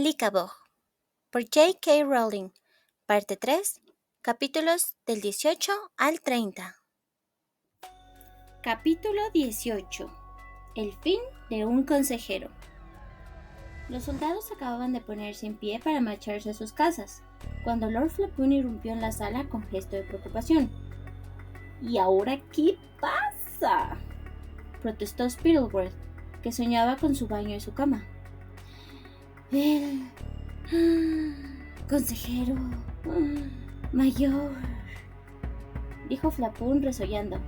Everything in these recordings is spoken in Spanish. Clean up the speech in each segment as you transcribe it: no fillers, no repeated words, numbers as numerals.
El Ickabog, por J.K. Rowling, parte 3, capítulos del 18 al 30. Capítulo 18. El fin de un consejero. Los soldados acababan de ponerse en pie para marcharse a sus casas, cuando Lord Flapoon irrumpió en la sala con gesto de preocupación. ¿Y ahora qué pasa?, protestó Spittleworth, que soñaba con su baño y su cama. El consejero mayor, dijo Flapoon resollando.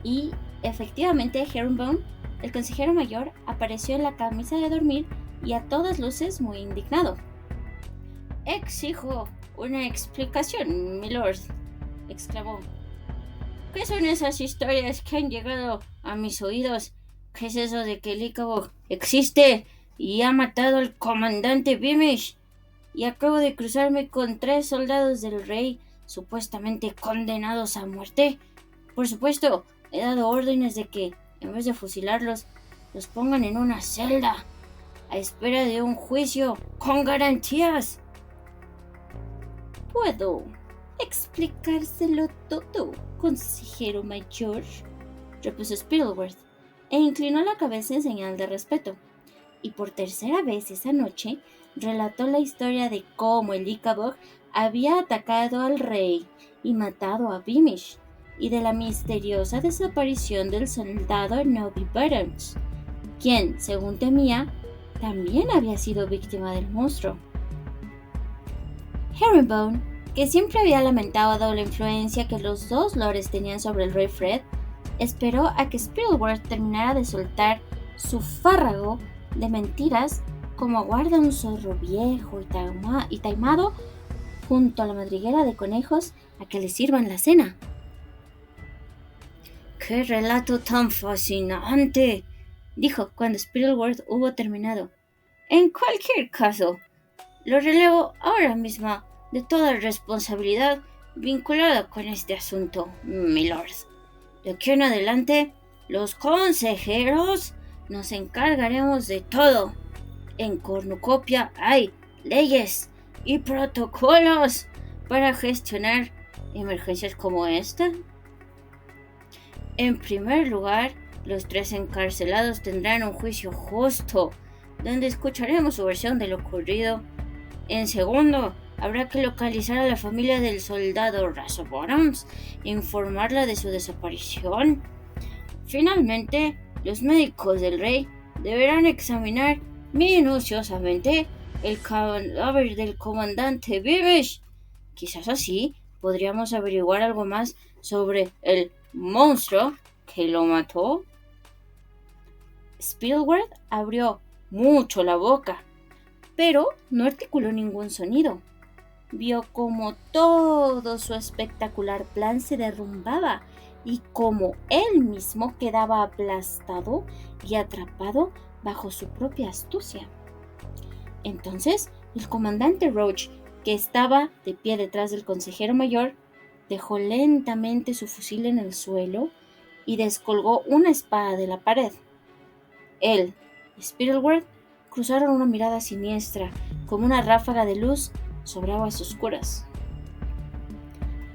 Y, efectivamente, Herringbone, el consejero mayor, apareció en la camisa de dormir y a todas luces muy indignado. «Exijo una explicación, milord», exclamó. «¿Qué son esas historias que han llegado a mis oídos? ¿Qué es eso de que el Ickabog existe y ha matado al comandante Beamish? Y acabo de cruzarme con 3 soldados del rey supuestamente condenados a muerte. Por supuesto, he dado órdenes de que, en vez de fusilarlos, los pongan en una celda, a espera de un juicio con garantías». «¿Puedo explicárselo todo, consejero mayor?», repuso Spittleworth, e inclinó la cabeza en señal de respeto. Y por tercera vez esa noche relató la historia de cómo el Ickabog había atacado al rey y matado a Beamish, y de la misteriosa desaparición del soldado Nobby Burns, quien, según temía, también había sido víctima del monstruo. Herringbone, que siempre había lamentado la influencia que los dos lores tenían sobre el rey Fred, esperó a que Spittleworth terminara de soltar su fárrago de mentiras como aguarda un zorro viejo y taimado junto a la madriguera de conejos a que le sirvan la cena. «¡Qué relato tan fascinante!», dijo cuando Spittleworth hubo terminado. «En cualquier caso, lo relevo ahora mismo de toda responsabilidad vinculada con este asunto, milord. De aquí en adelante, los consejeros nos encargaremos de todo. En Cornucopia hay leyes y protocolos para gestionar emergencias como esta. En primer lugar, los 3 encarcelados tendrán un juicio justo, donde escucharemos su versión de lo ocurrido. En segundo, habrá que localizar a la familia del soldado Razor-Bottoms e informarla de su desaparición. Finalmente, los médicos del rey deberán examinar minuciosamente el cadáver del comandante Beamish. Quizás así podríamos averiguar algo más sobre el monstruo que lo mató». Spittleworth abrió mucho la boca, pero no articuló ningún sonido. Vio cómo todo su espectacular plan se derrumbaba y cómo él mismo quedaba aplastado y atrapado bajo su propia astucia. Entonces, el comandante Roach, que estaba de pie detrás del consejero mayor, dejó lentamente su fusil en el suelo y descolgó una espada de la pared. Él y Spittleworth cruzaron una mirada siniestra, como una ráfaga de luz sobre aguas oscuras.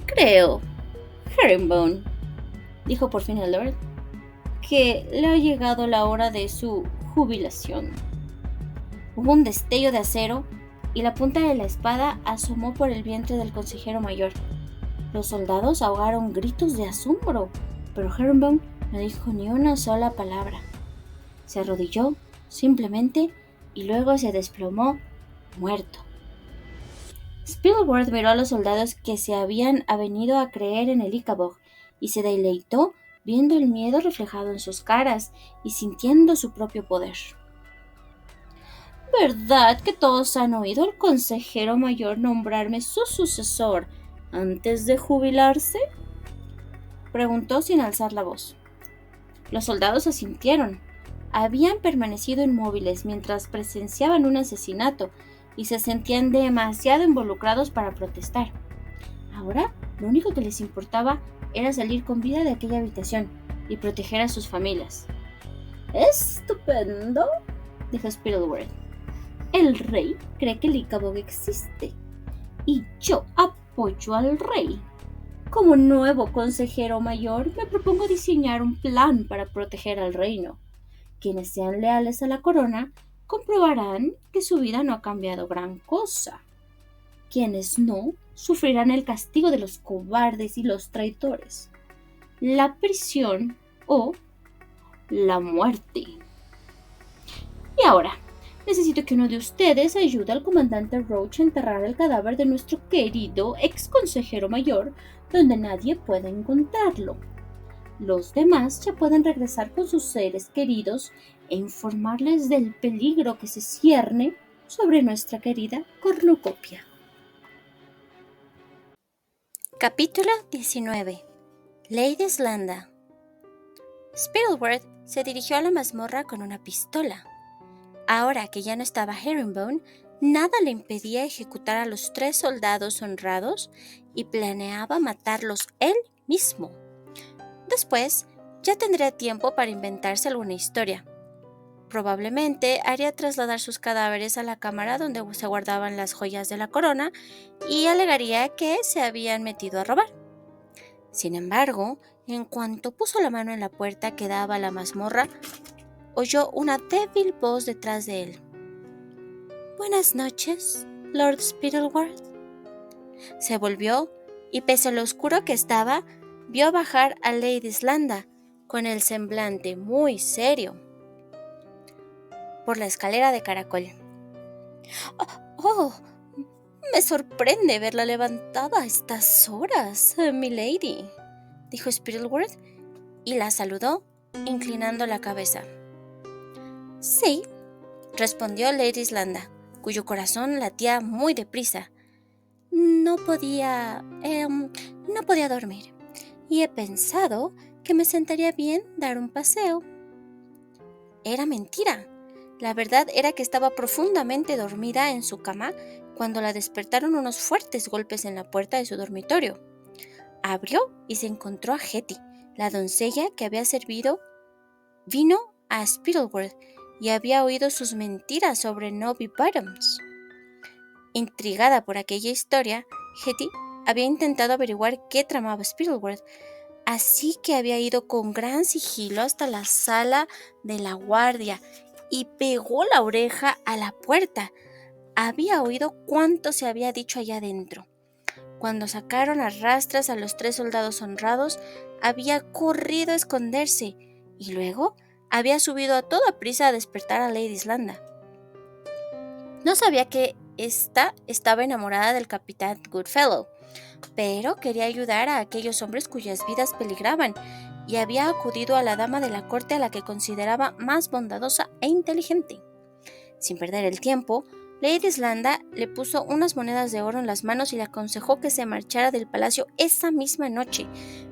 «Creo, Herringbone», dijo por fin el Lord, «que le ha llegado la hora de su jubilación». Hubo un destello de acero y la punta de la espada asomó por el vientre del consejero mayor. Los soldados ahogaron gritos de asombro, pero Herringbone no dijo ni una sola palabra. Se arrodilló, simplemente, y luego se desplomó, muerto. Spittleworth miró a los soldados que se habían avenido a creer en el Ickabog y se deleitó viendo el miedo reflejado en sus caras y sintiendo su propio poder. «¿Verdad que todos han oído al consejero mayor nombrarme su sucesor antes de jubilarse?», preguntó sin alzar la voz. Los soldados asintieron. Habían permanecido inmóviles mientras presenciaban un asesinato y se sentían demasiado involucrados para protestar. Ahora, lo único que les importaba era salir con vida de aquella habitación y proteger a sus familias. «¡Estupendo!», dijo Spittleworth. El rey cree que el Icabod existe y yo apoyo al rey. Como nuevo consejero mayor, me propongo diseñar un plan para proteger al reino. Quienes sean leales a la corona comprobarán que su vida no ha cambiado gran cosa. Quienes no, sufrirán el castigo de los cobardes y los traidores, la prisión o la muerte. Y ahora, necesito que uno de ustedes ayude al comandante Roach a enterrar el cadáver de nuestro querido ex consejero mayor donde nadie pueda encontrarlo. Los demás ya pueden regresar con sus seres queridos e informarles del peligro que se cierne sobre nuestra querida cornucopia. Capítulo 19. Lady Slanda. Spittleworth se dirigió a la mazmorra con una pistola. Ahora que ya no estaba Herringbone, nada le impedía ejecutar a los 3 soldados honrados y planeaba matarlos él mismo. Después, ya tendría tiempo para inventarse alguna historia. Probablemente haría trasladar sus cadáveres a la cámara donde se guardaban las joyas de la corona y alegaría que se habían metido a robar. Sin embargo, en cuanto puso la mano en la puerta que daba a la mazmorra, oyó una débil voz detrás de él. «Buenas noches, Lord Spittleworth». Se volvió y, pese a lo oscuro que estaba, vio bajar a Lady Slanda con el semblante muy serio por la escalera de caracol. «Oh, me sorprende verla levantada a estas horas, milady», dijo Spittleworth y la saludó, inclinando la cabeza. «Sí», respondió Lady Slanda, cuyo corazón latía muy deprisa. No podía dormir, y he pensado que me sentaría bien dar un paseo». Era mentira. La verdad era que estaba profundamente dormida en su cama cuando la despertaron unos fuertes golpes en la puerta de su dormitorio. Abrió y se encontró a Hetty, la doncella que había servido vino a Spittleworth y había oído sus mentiras sobre Nobby Bottoms. Intrigada por aquella historia, Hetty había intentado averiguar qué tramaba Spittleworth, así que había ido con gran sigilo hasta la sala de la guardia y pegó la oreja a la puerta. Había oído cuánto se había dicho allá adentro. Cuando sacaron a rastras a los 3 soldados honrados, había corrido a esconderse y luego había subido a toda prisa a despertar a Lady Slanda. No sabía que ésta estaba enamorada del capitán Goodfellow, pero quería ayudar a aquellos hombres cuyas vidas peligraban y había acudido a la dama de la corte a la que consideraba más bondadosa e inteligente. Sin perder el tiempo, Lady Slanda le puso unas monedas de oro en las manos y le aconsejó que se marchara del palacio esa misma noche,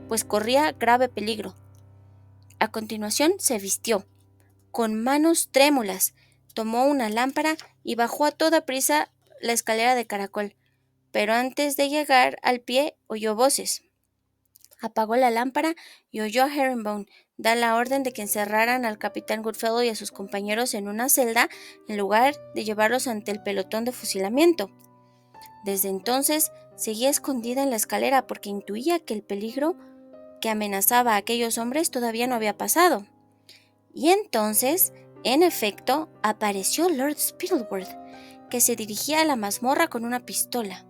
pues corría grave peligro. A continuación se vistió. Con manos trémulas, tomó una lámpara y bajó a toda prisa la escalera de caracol, pero antes de llegar al pie oyó voces. Apagó la lámpara y oyó a Herringbone dar la orden de que encerraran al capitán Goodfellow y a sus compañeros en una celda en lugar de llevarlos ante el pelotón de fusilamiento. Desde entonces seguía escondida en la escalera porque intuía que el peligro que amenazaba a aquellos hombres todavía no había pasado. Y entonces, en efecto, apareció Lord Spittleworth, que se dirigía a la mazmorra con una pistola.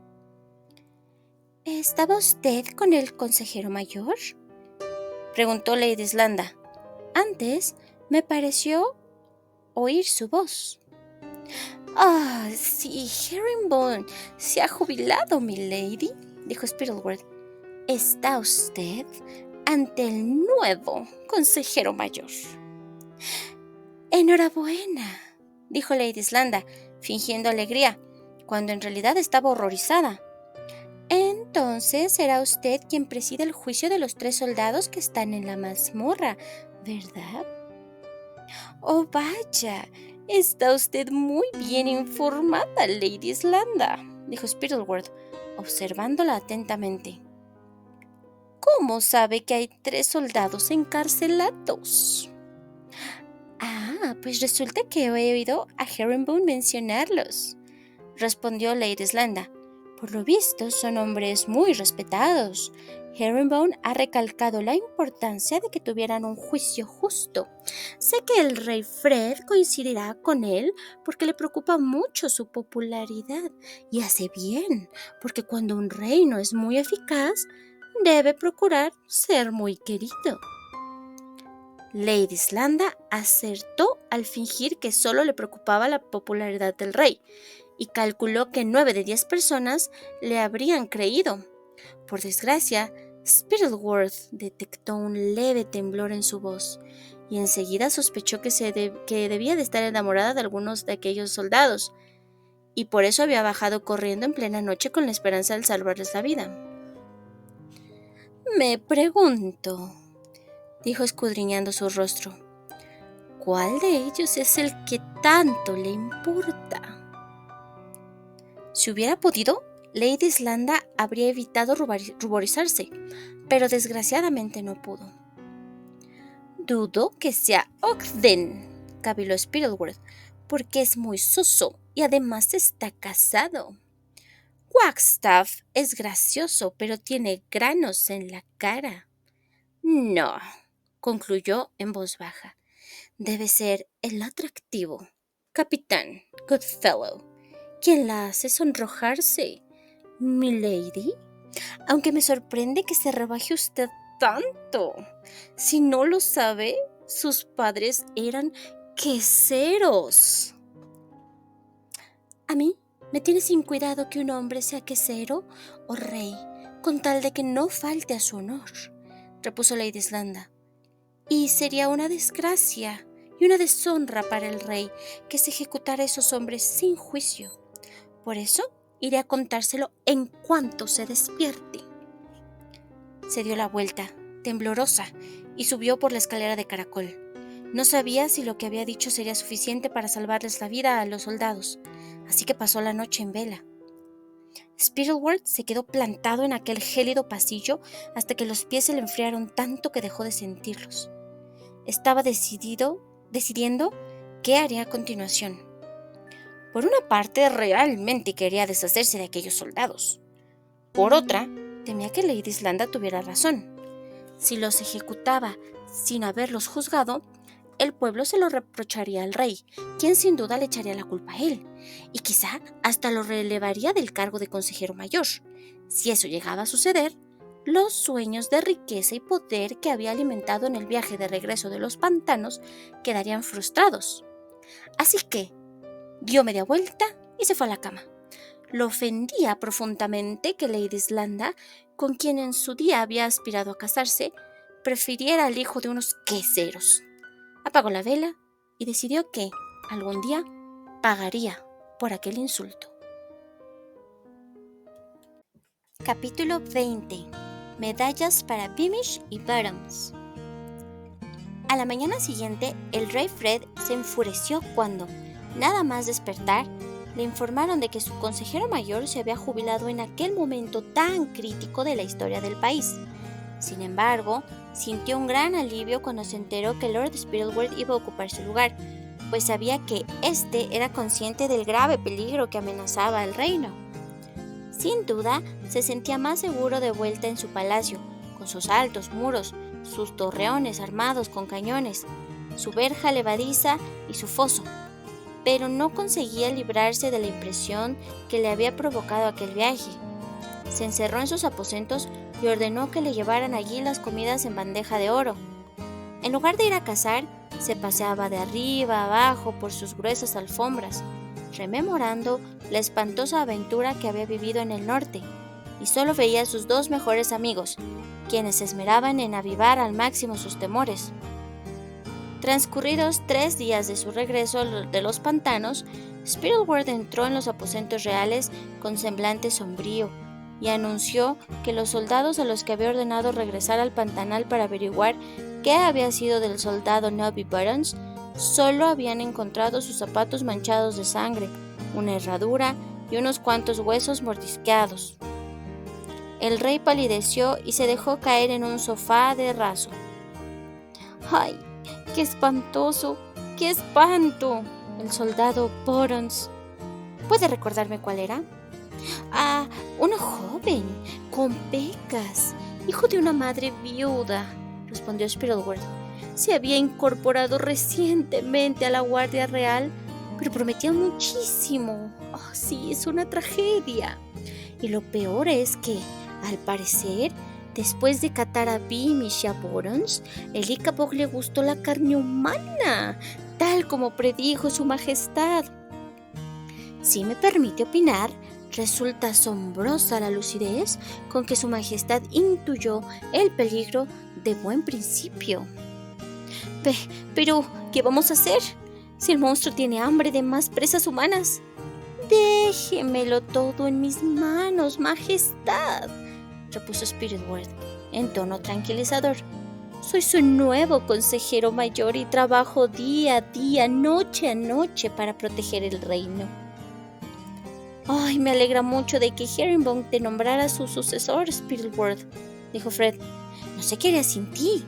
«¿Estaba usted con el consejero mayor?», preguntó Lady Slanda. «Antes me pareció oír su voz». «Ah, sí, Herringbone se ha jubilado, milady», dijo Spittleworth. «Está usted ante el nuevo consejero mayor». «Enhorabuena», dijo Lady Slanda, fingiendo alegría, cuando en realidad estaba horrorizada. «Entonces será usted quien preside el juicio de los 3 soldados que están en la mazmorra, ¿verdad?». «Oh, vaya, está usted muy bien informada, Lady Slanda», dijo Spittleworth, observándola atentamente. «¿Cómo sabe que hay 3 soldados encarcelados?». «Ah, pues resulta que he oído a Herringbone mencionarlos, respondió Lady Slanda. Por lo visto son hombres muy respetados. Herringbone ha recalcado la importancia de que tuvieran un juicio justo. Sé que el rey Fred coincidirá con él porque le preocupa mucho su popularidad, y hace bien, porque cuando un reino es muy eficaz, debe procurar ser muy querido. Lady Slanda acertó al fingir que solo le preocupaba la popularidad del rey, y calculó que 9 de 10 personas le habrían creído. Por desgracia, Spittleworth detectó un leve temblor en su voz, y enseguida sospechó que debía de estar enamorada de algunos de aquellos soldados, y por eso había bajado corriendo en plena noche con la esperanza de salvarles la vida. Me pregunto, dijo escudriñando su rostro, ¿cuál de ellos es el que tanto le importa? Si hubiera podido, Lady Slanda habría evitado ruborizarse, pero desgraciadamente no pudo. Dudo que sea Ogden, caviló Spittleworth, porque es muy soso y además está casado. Wagstaff es gracioso, pero tiene granos en la cara. No, concluyó en voz baja. Debe ser el atractivo Capitán Goodfellow quien la hace sonrojarse. ¿Milady? Aunque me sorprende que se rebaje usted tanto. Si no lo sabe, sus padres eran queseros. A mí me tiene sin cuidado que un hombre sea quesero o rey, con tal de que no falte a su honor, repuso Lady Slanda. Y sería una desgracia y una deshonra para el rey que se ejecutara a esos hombres sin juicio. Por eso iré a contárselo en cuanto se despierte. Se dio la vuelta, temblorosa, y subió por la escalera de caracol. No sabía si lo que había dicho sería suficiente para salvarles la vida a los soldados, así que pasó la noche en vela. Spittleworth se quedó plantado en aquel gélido pasillo hasta que los pies se le enfriaron tanto que dejó de sentirlos. Estaba decidiendo qué haría a continuación. Por una parte, realmente quería deshacerse de aquellos soldados. Por otra, temía que Lady Slanda tuviera razón. Si los ejecutaba sin haberlos juzgado, el pueblo se lo reprocharía al rey, quien sin duda le echaría la culpa a él, y quizá hasta lo relevaría del cargo de consejero mayor. Si eso llegaba a suceder, los sueños de riqueza y poder que había alimentado en el viaje de regreso de los pantanos quedarían frustrados. Así que dio media vuelta y se fue a la cama. Lo ofendía profundamente que Lady Slanda, con quien en su día había aspirado a casarse, prefiriera al hijo de unos queseros. Apagó la vela y decidió que, algún día, pagaría por aquel insulto. Capítulo 20. Medallas para Beamish y Bottoms. A la mañana siguiente, el rey Fred se enfureció cuando, nada más despertar, le informaron de que su consejero mayor se había jubilado en aquel momento tan crítico de la historia del país. Sin embargo, sintió un gran alivio cuando se enteró que Lord Spittleworth iba a ocupar su lugar, pues sabía que éste era consciente del grave peligro que amenazaba al reino. Sin duda, se sentía más seguro de vuelta en su palacio, con sus altos muros, sus torreones armados con cañones, su verja levadiza y su foso, pero no conseguía librarse de la impresión que le había provocado aquel viaje. Se encerró en sus aposentos y ordenó que le llevaran allí las comidas en bandeja de oro. En lugar de ir a cazar, se paseaba de arriba a abajo por sus gruesas alfombras, rememorando la espantosa aventura que había vivido en el norte, y solo veía a sus 2 mejores amigos, quienes se esmeraban en avivar al máximo sus temores. Transcurridos 3 días de su regreso de los pantanos, Spittleworth entró en los aposentos reales con semblante sombrío y anunció que los soldados a los que había ordenado regresar al pantanal para averiguar qué había sido del soldado Nobby Buttons solo habían encontrado sus zapatos manchados de sangre, una herradura y unos cuantos huesos mordisqueados. El rey palideció y se dejó caer en un sofá de raso. ¡Ay, qué espantoso! ¡Qué espanto! El soldado Burns. ¿Puede recordarme cuál era? Ah, uno joven, con pecas, hijo de una madre viuda, respondió Spittleworth. Se había incorporado recientemente a la Guardia Real, pero prometía muchísimo. Oh, sí, es una tragedia. Y lo peor es que, al parecer, después de catar a Beamish y a Burns, el Ickabog le gustó la carne humana, tal como predijo su majestad. Si me permite opinar, resulta asombrosa la lucidez con que su majestad intuyó el peligro de buen principio. Pero, ¿qué vamos a hacer? Si el monstruo tiene hambre de más presas humanas. Déjemelo todo en mis manos, majestad, repuso Spittleworth en tono tranquilizador. Soy su nuevo consejero mayor y trabajo día a día, noche a noche para proteger el reino. Ay, me alegra mucho de que Herringbone te nombrara su sucesor, Spittleworth, dijo Fred. No sé qué haría sin ti.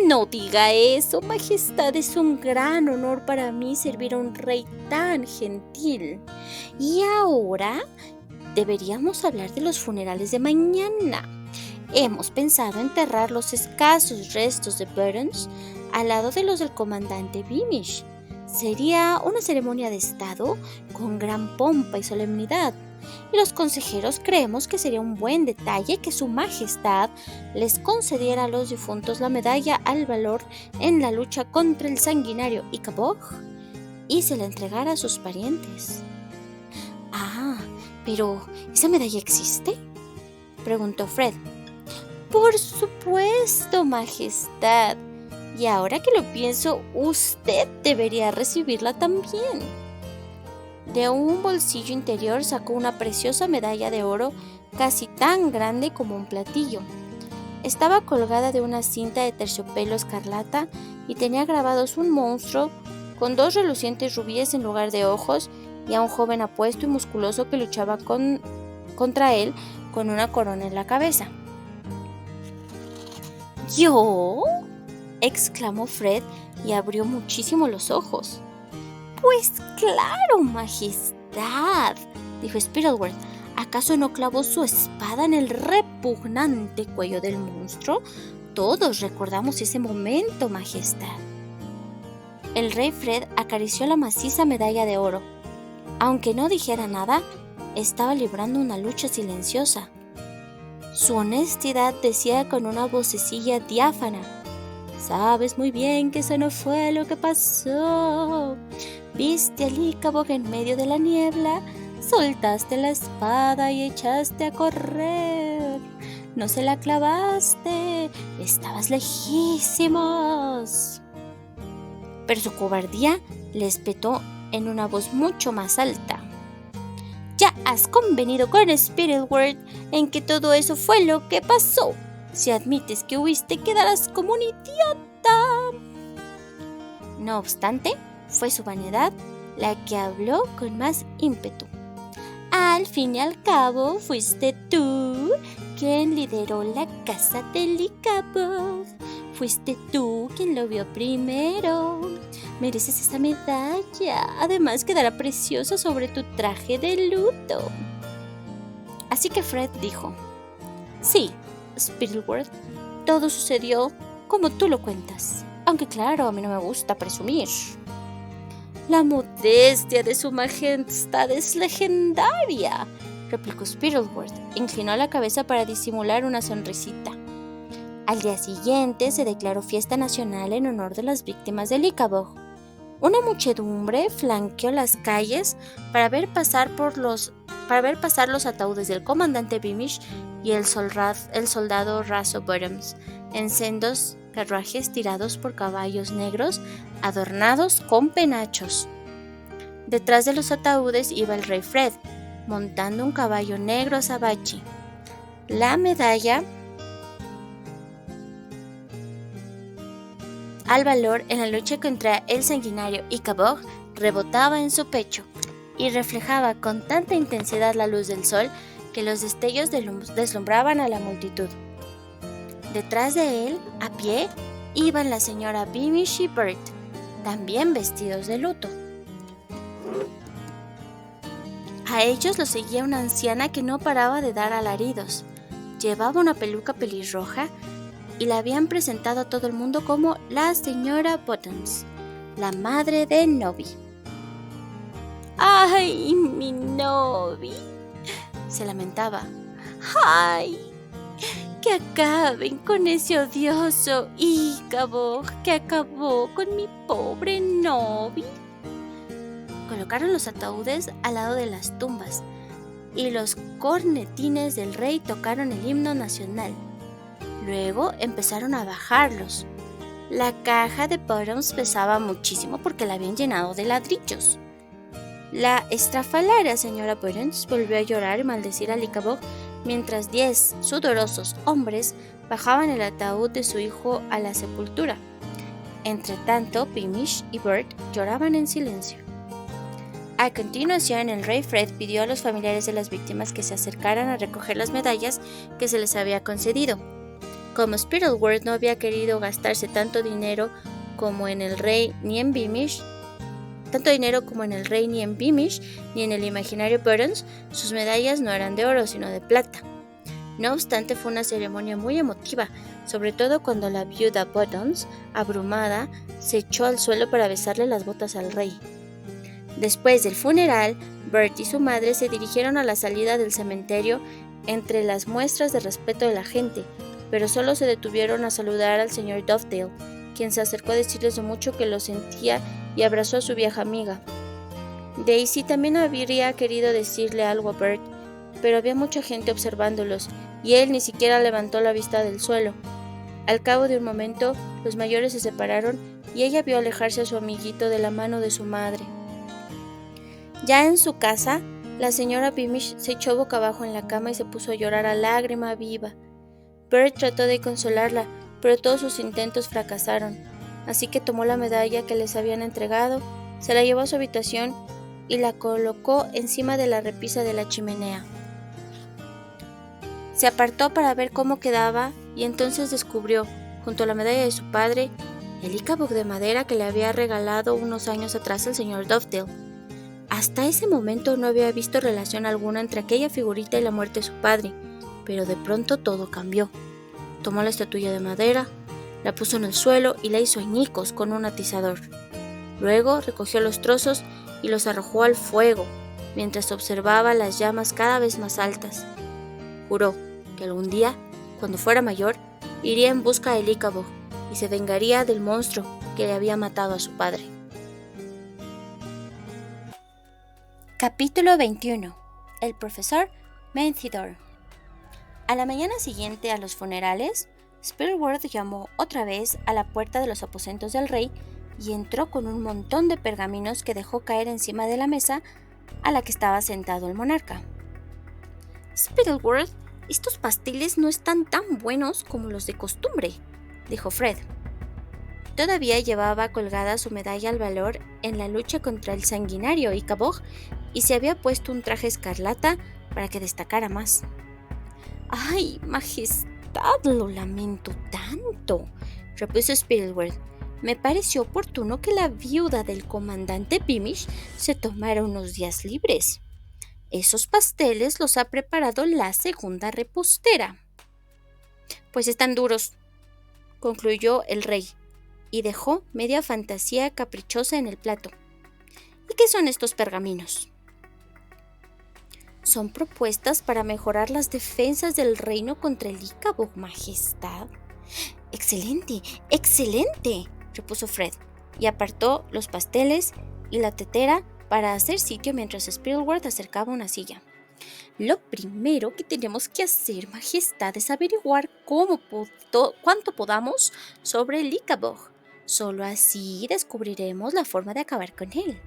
No diga eso, majestad, es un gran honor para mí servir a un rey tan gentil. Y ahora deberíamos hablar de los funerales de mañana. Hemos pensado enterrar los escasos restos de Burns al lado de los del comandante Beamish. Sería una ceremonia de estado con gran pompa y solemnidad. Y los consejeros creemos que sería un buen detalle que su majestad les concediera a los difuntos la medalla al valor en la lucha contra el sanguinario Ickabog y se la entregara a sus parientes. Ah, pero ¿esa medalla existe?, preguntó Fred. Por supuesto, majestad. Y ahora que lo pienso, usted debería recibirla también. De un bolsillo interior sacó una preciosa medalla de oro casi tan grande como un platillo. Estaba colgada de una cinta de terciopelo escarlata y tenía grabados un monstruo con 2 relucientes rubíes en lugar de ojos y a un joven apuesto y musculoso que luchaba contra él con una corona en la cabeza. ¿Yo?, exclamó Fred y abrió muchísimo los ojos. Pues claro, majestad, dijo Spittleworth. ¿Acaso no clavó su espada en el repugnante cuello del monstruo? Todos recordamos ese momento, majestad. El rey Fred acarició la maciza medalla de oro. Aunque no dijera nada, estaba librando una lucha silenciosa. Su honestidad decía con una vocecilla diáfana: sabes muy bien que eso no fue lo que pasó. Viste al Ickabog en medio de la niebla, soltaste la espada y echaste a correr. No se la clavaste, estabas lejísimos. Pero su cobardía le espetó en una voz mucho más alta. Ya has convenido con Spittleworth en que todo eso fue lo que pasó. Si admites que huiste, quedarás como un idiota. No obstante, fue su vanidad la que habló con más ímpetu. Al fin y al cabo, fuiste tú quien lideró la caza del Ickabog. Fuiste tú quien lo vio primero. Mereces esa medalla. Además, quedará preciosa sobre tu traje de luto. Así que Fred dijo: sí, Spittleworth, todo sucedió como tú lo cuentas. Aunque claro, a mí no me gusta presumir. La modestia de su majestad es legendaria, replicó Spittleworth. Inclinó la cabeza para disimular una sonrisita. Al día siguiente se declaró fiesta nacional en honor de las víctimas del Ickabog. Una muchedumbre flanqueó las calles para ver pasar los ataúdes del comandante Beamish y el soldado raso Burns en sendos carruajes tirados por caballos negros adornados con penachos. Detrás de los ataúdes iba el rey Fred, montando un caballo negro azabache. La medalla al valor en la lucha contra el sanguinario Ickabog rebotaba en su pecho y reflejaba con tanta intensidad la luz del sol que los destellos deslumbraban a la multitud. Detrás de él, a pie, iban la señora Beamish y Bert, también vestidos de luto. A ellos los seguía una anciana que no paraba de dar alaridos. Llevaba una peluca pelirroja y la habían presentado a todo el mundo como la señora Buttons, la madre de Nobby. ¡Ay, mi Nobby!, se lamentaba. ¡Ay! Que acaben con ese odioso Ícabo que acabó con mi pobre Nobby. Colocaron los ataúdes al lado de las tumbas y los cornetines del rey tocaron el himno nacional. Luego empezaron a bajarlos. La caja de Buttons pesaba muchísimo porque la habían llenado de ladrillos. La estrafalaria señora Buttons volvió a llorar y maldecir al Ichabod mientras 10 sudorosos hombres bajaban el ataúd de su hijo a la sepultura. Entretanto, Beamish y Bert lloraban en silencio. A continuación, el rey Fred pidió a los familiares de las víctimas que se acercaran a recoger las medallas que se les había concedido. Como Spittleworth no había querido gastarse tanto dinero como en el rey ni en Beamish, ni en el imaginario Buttons, sus medallas no eran de oro, sino de plata. No obstante, fue una ceremonia muy emotiva, sobre todo cuando la viuda Buttons, abrumada, se echó al suelo para besarle las botas al rey. Después del funeral, Bert y su madre se dirigieron a la salida del cementerio entre las muestras de respeto de la gente, pero solo se detuvieron a saludar al señor Dovedale, quien se acercó a decirles lo mucho que lo sentía y abrazó a su vieja amiga. Daisy también habría querido decirle algo a Bert, pero había mucha gente observándolos y él ni siquiera levantó la vista del suelo. Al cabo de un momento, los mayores se separaron y ella vio alejarse a su amiguito de la mano de su madre. Ya en su casa, la señora Beamish se echó boca abajo en la cama y se puso a llorar a lágrima viva. Bert trató de consolarla, pero todos sus intentos fracasaron, así que tomó la medalla que les habían entregado, se la llevó a su habitación y la colocó encima de la repisa de la chimenea. Se apartó para ver cómo quedaba y entonces descubrió, junto a la medalla de su padre, el Ichabod de madera que le había regalado unos años atrás el señor Dovedale. Hasta ese momento no había visto relación alguna entre aquella figurita y la muerte de su padre, pero de pronto todo cambió. Tomó la estatuilla de madera, la puso en el suelo y la hizo añicos con un atizador. Luego recogió los trozos y los arrojó al fuego, mientras observaba las llamas cada vez más altas. Juró que algún día, cuando fuera mayor, iría en busca del Ichabod y se vengaría del monstruo que le había matado a su padre. Capítulo 21. El profesor Menthidor. A la mañana siguiente a los funerales, Spittleworth llamó otra vez a la puerta de los aposentos del rey y entró con un montón de pergaminos que dejó caer encima de la mesa a la que estaba sentado el monarca. Spittleworth, estos pasteles no están tan buenos como los de costumbre, dijo Fred. Todavía llevaba colgada su medalla al valor en la lucha contra el sanguinario Ichabod y se había puesto un traje escarlata para que destacara más. ¡Ay, majestad, lo lamento tanto!, repuso Spittleworth. Me pareció oportuno que la viuda del comandante Beamish se tomara unos días libres. Esos pasteles los ha preparado la segunda repostera. Pues están duros, concluyó el rey, y dejó media fantasía caprichosa en el plato. ¿Y qué son estos pergaminos? Son propuestas para mejorar las defensas del reino contra el Ichabod, majestad. ¡Excelente! ¡Excelente!, repuso Fred, y apartó los pasteles y la tetera para hacer sitio mientras Spittleworth acercaba una silla. Lo primero que tenemos que hacer, majestad, es averiguar cuánto podamos sobre el Ichabod. Solo así descubriremos la forma de acabar con él.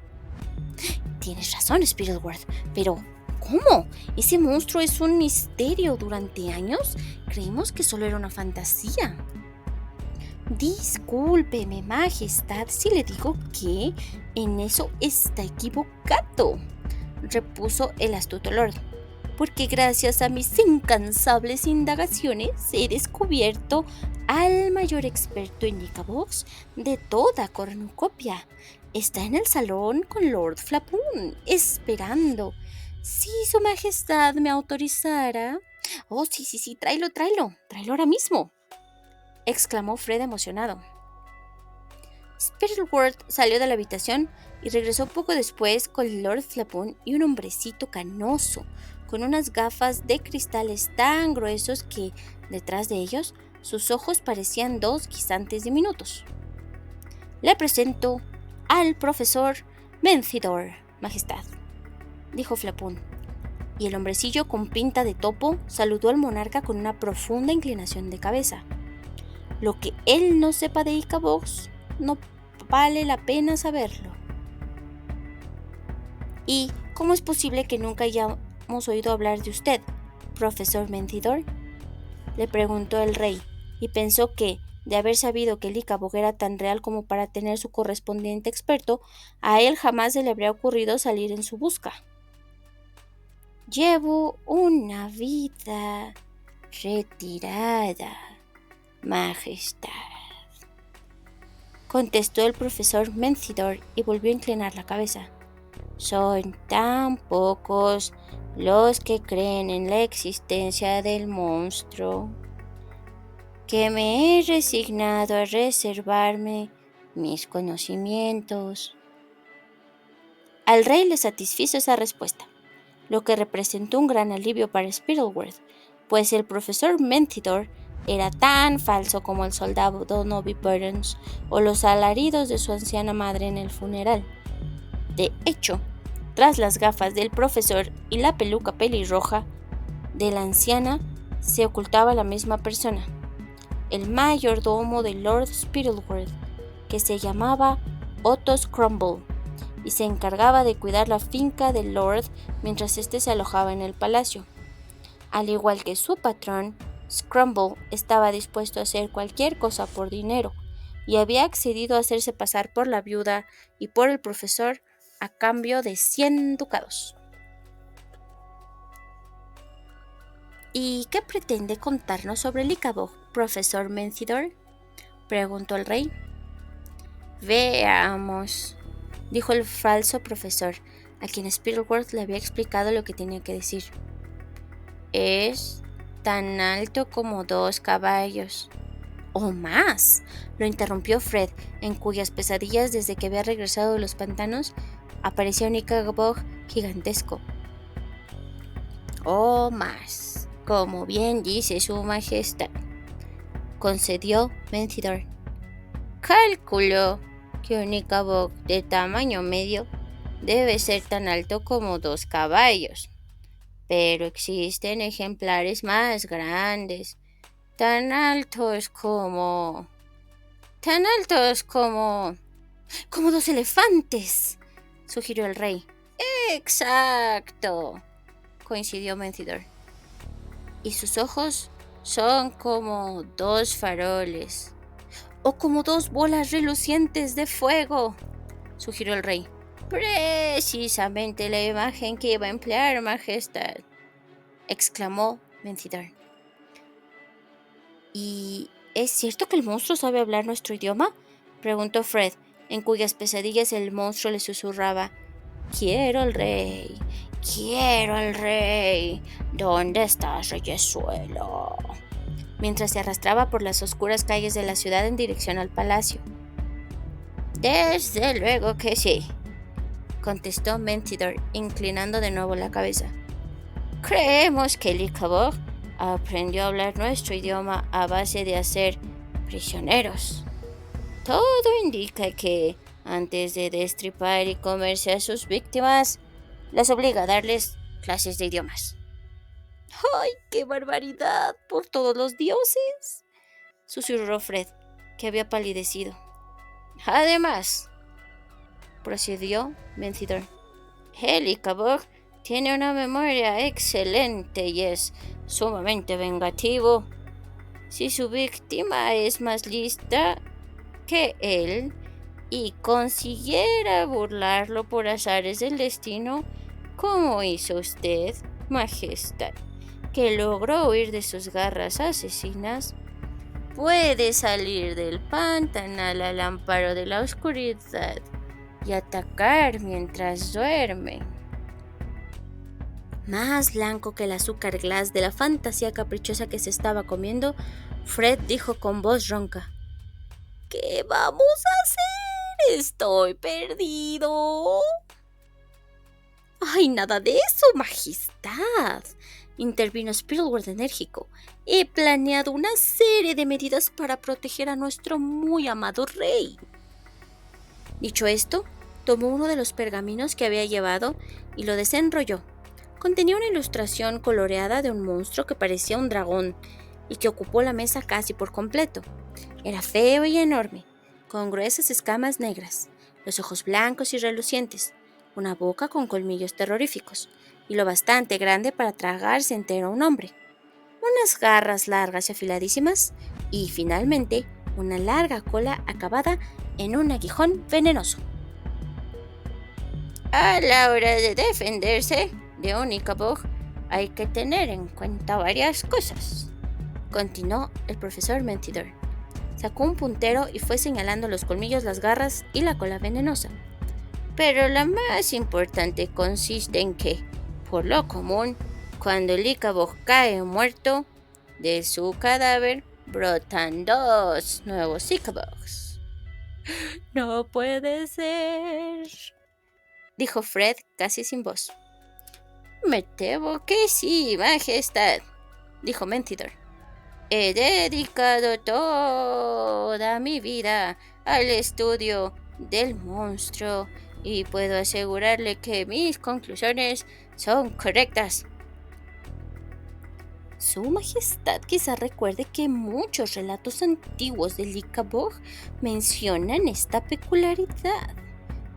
Tienes razón, Spittleworth, pero ¿cómo? ¿Ese monstruo es un misterio durante años? Creímos que solo era una fantasía. Discúlpeme, majestad, si le digo que en eso está equivocado, repuso el astuto lord, porque gracias a mis incansables indagaciones he descubierto al mayor experto en Icabox de toda Cornucopia. Está en el salón con Lord Flapoon, esperando. Si su majestad me autorizara... Oh, sí, tráelo ahora mismo, exclamó Fred emocionado. Spittleworth salió de la habitación y regresó poco después con Lord Flapoon y un hombrecito canoso, con unas gafas de cristales tan gruesos que, detrás de ellos, sus ojos parecían dos guisantes diminutos. Le presento al profesor Mencidor, majestad, dijo Flapoon, y el hombrecillo con pinta de topo saludó al monarca con una profunda inclinación de cabeza. Lo que él no sepa de Icabox no vale la pena saberlo. ¿Y cómo es posible que nunca hayamos oído hablar de usted, profesor Mencidor?, le preguntó el rey, y pensó que, de haber sabido que el Icabox era tan real como para tener su correspondiente experto, a él jamás se le habría ocurrido salir en su busca. Llevo una vida retirada, majestad, contestó el profesor Mencidor y volvió a inclinar la cabeza. Son tan pocos los que creen en la existencia del monstruo que me he resignado a reservarme mis conocimientos. Al rey le satisfizo esa respuesta, lo que representó un gran alivio para Spittleworth, pues el profesor Mencidor era tan falso como el soldado Novi Burns o los alaridos de su anciana madre en el funeral. De hecho, tras las gafas del profesor y la peluca pelirroja de la anciana se ocultaba la misma persona, el mayordomo de Lord Spittleworth, que se llamaba Otto Scrumble, y se encargaba de cuidar la finca del Lord mientras éste se alojaba en el palacio. Al igual que su patrón, Scrumble estaba dispuesto a hacer cualquier cosa por dinero, y había accedido a hacerse pasar por la viuda y por el profesor a cambio de 100 ducados. ¿Y qué pretende contarnos sobre el Icabox, profesor Mencidor?, preguntó el rey. Veamos, dijo el falso profesor, a quien Spittleworth le había explicado lo que tenía que decir. Es tan alto como 2 caballos. ¡O más!, lo interrumpió Fred, en cuyas pesadillas desde que había regresado de los pantanos aparecía un Icabox gigantesco. ¡O más!, como bien dice su majestad, concedió Mencidor. Calculo que un Icabox de tamaño medio debe ser tan alto como 2 caballos, pero existen ejemplares más grandes, tan altos como... como 2 elefantes, sugirió el rey. Exacto, coincidió Mencidor. Y sus ojos son como 2 faroles, o como 2 bolas relucientes de fuego, sugirió el rey. Precisamente la imagen que iba a emplear, majestad, exclamó Mencidor. ¿Y es cierto que el monstruo sabe hablar nuestro idioma?, preguntó Fred, en cuyas pesadillas el monstruo le susurraba: Quiero al rey, ¿dónde estás, reyesuelo?, mientras se arrastraba por las oscuras calles de la ciudad en dirección al palacio. Desde luego que sí, contestó Mencidor, inclinando de nuevo la cabeza. Creemos que el Icabox aprendió a hablar nuestro idioma a base de hacer prisioneros. Todo indica que, antes de destripar y comerse a sus víctimas, las obliga a darles clases de idiomas. ¡Ay, qué barbaridad! ¡Por todos los dioses!, susurró Fred, que había palidecido. Además, procedió Mencidor, el Icabox tiene una memoria excelente y es sumamente vengativo. Si su víctima es más lista que él y consiguiera burlarlo por azares del destino, como hizo usted, majestad, que logró huir de sus garras asesinas, puede salir del pantano al amparo de la oscuridad y atacar mientras duerme. Más blanco que el azúcar glass de la fantasía caprichosa que se estaba comiendo, Fred dijo con voz ronca: ¿Qué vamos a hacer? Estoy perdido. ¡Ay, nada de eso, Majestad!, intervino Spittleworth enérgico. He planeado una serie de medidas para proteger a nuestro muy amado rey. Dicho esto, tomó uno de los pergaminos que había llevado y lo desenrolló. Contenía una ilustración coloreada de un monstruo que parecía un dragón y que ocupó la mesa casi por completo. Era feo y enorme, con gruesas escamas negras, los ojos blancos y relucientes, una boca con colmillos terroríficos y lo bastante grande para tragarse entero a un hombre, unas garras largas y afiladísimas y, finalmente, una larga cola acabada en un aguijón venenoso. A la hora de defenderse de un Ickabog hay que tener en cuenta varias cosas, continuó el profesor Mentidor. Sacó un puntero y fue señalando los colmillos, las garras y la cola venenosa. Pero la más importante consiste en que, por lo común, cuando el Ickabog cae muerto, de su cadáver brotan 2 nuevos Ickabogs. No puede ser, dijo Fred casi sin voz. Me temo que sí, Majestad, dijo Mentidor. He dedicado toda mi vida al estudio del monstruo y puedo asegurarle que mis conclusiones son correctas. Su Majestad quizá recuerde que muchos relatos antiguos del Ickabog mencionan esta peculiaridad,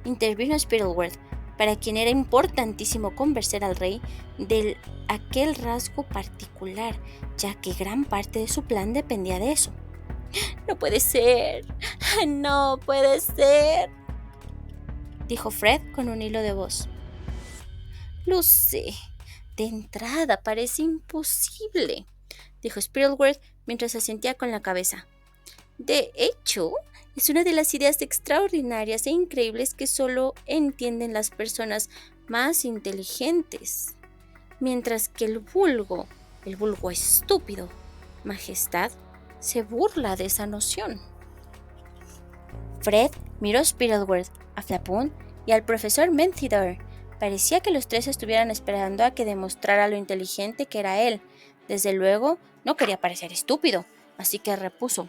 intervino Spittleworth, para quien era importantísimo convencer al rey de aquel rasgo particular, ya que gran parte de su plan dependía de eso. ¡No puede ser! ¡No puede ser!, dijo Fred con un hilo de voz. Lo sé. De entrada parece imposible, dijo Spittleworth mientras asentía con la cabeza. De hecho, es una de las ideas extraordinarias e increíbles que solo entienden las personas más inteligentes, mientras que el vulgo estúpido, Majestad, se burla de esa noción. Fred miró a Spittleworth, a Flapoon y al profesor Mentidor. Parecía que los tres estuvieran esperando a que demostrara lo inteligente que era él. Desde luego, no quería parecer estúpido, así que repuso.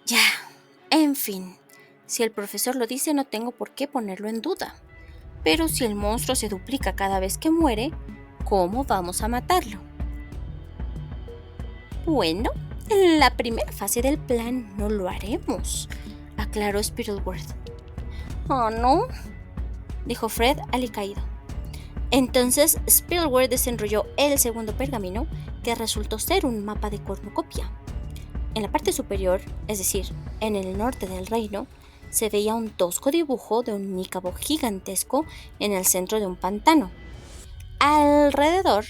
Ya, en fin, si el profesor lo dice no tengo por qué ponerlo en duda. Pero si el monstruo se duplica cada vez que muere, ¿cómo vamos a matarlo? Bueno, en la primera fase del plan no lo haremos, aclaró Spittleworth. ¿Oh, no?, dijo Fred alicaído. Entonces Spittleworth desenrolló el segundo pergamino, que resultó ser un mapa de cornucopia. En la parte superior, es decir, en el norte del reino, se veía un tosco dibujo de un Ickabog gigantesco en el centro de un pantano. Alrededor,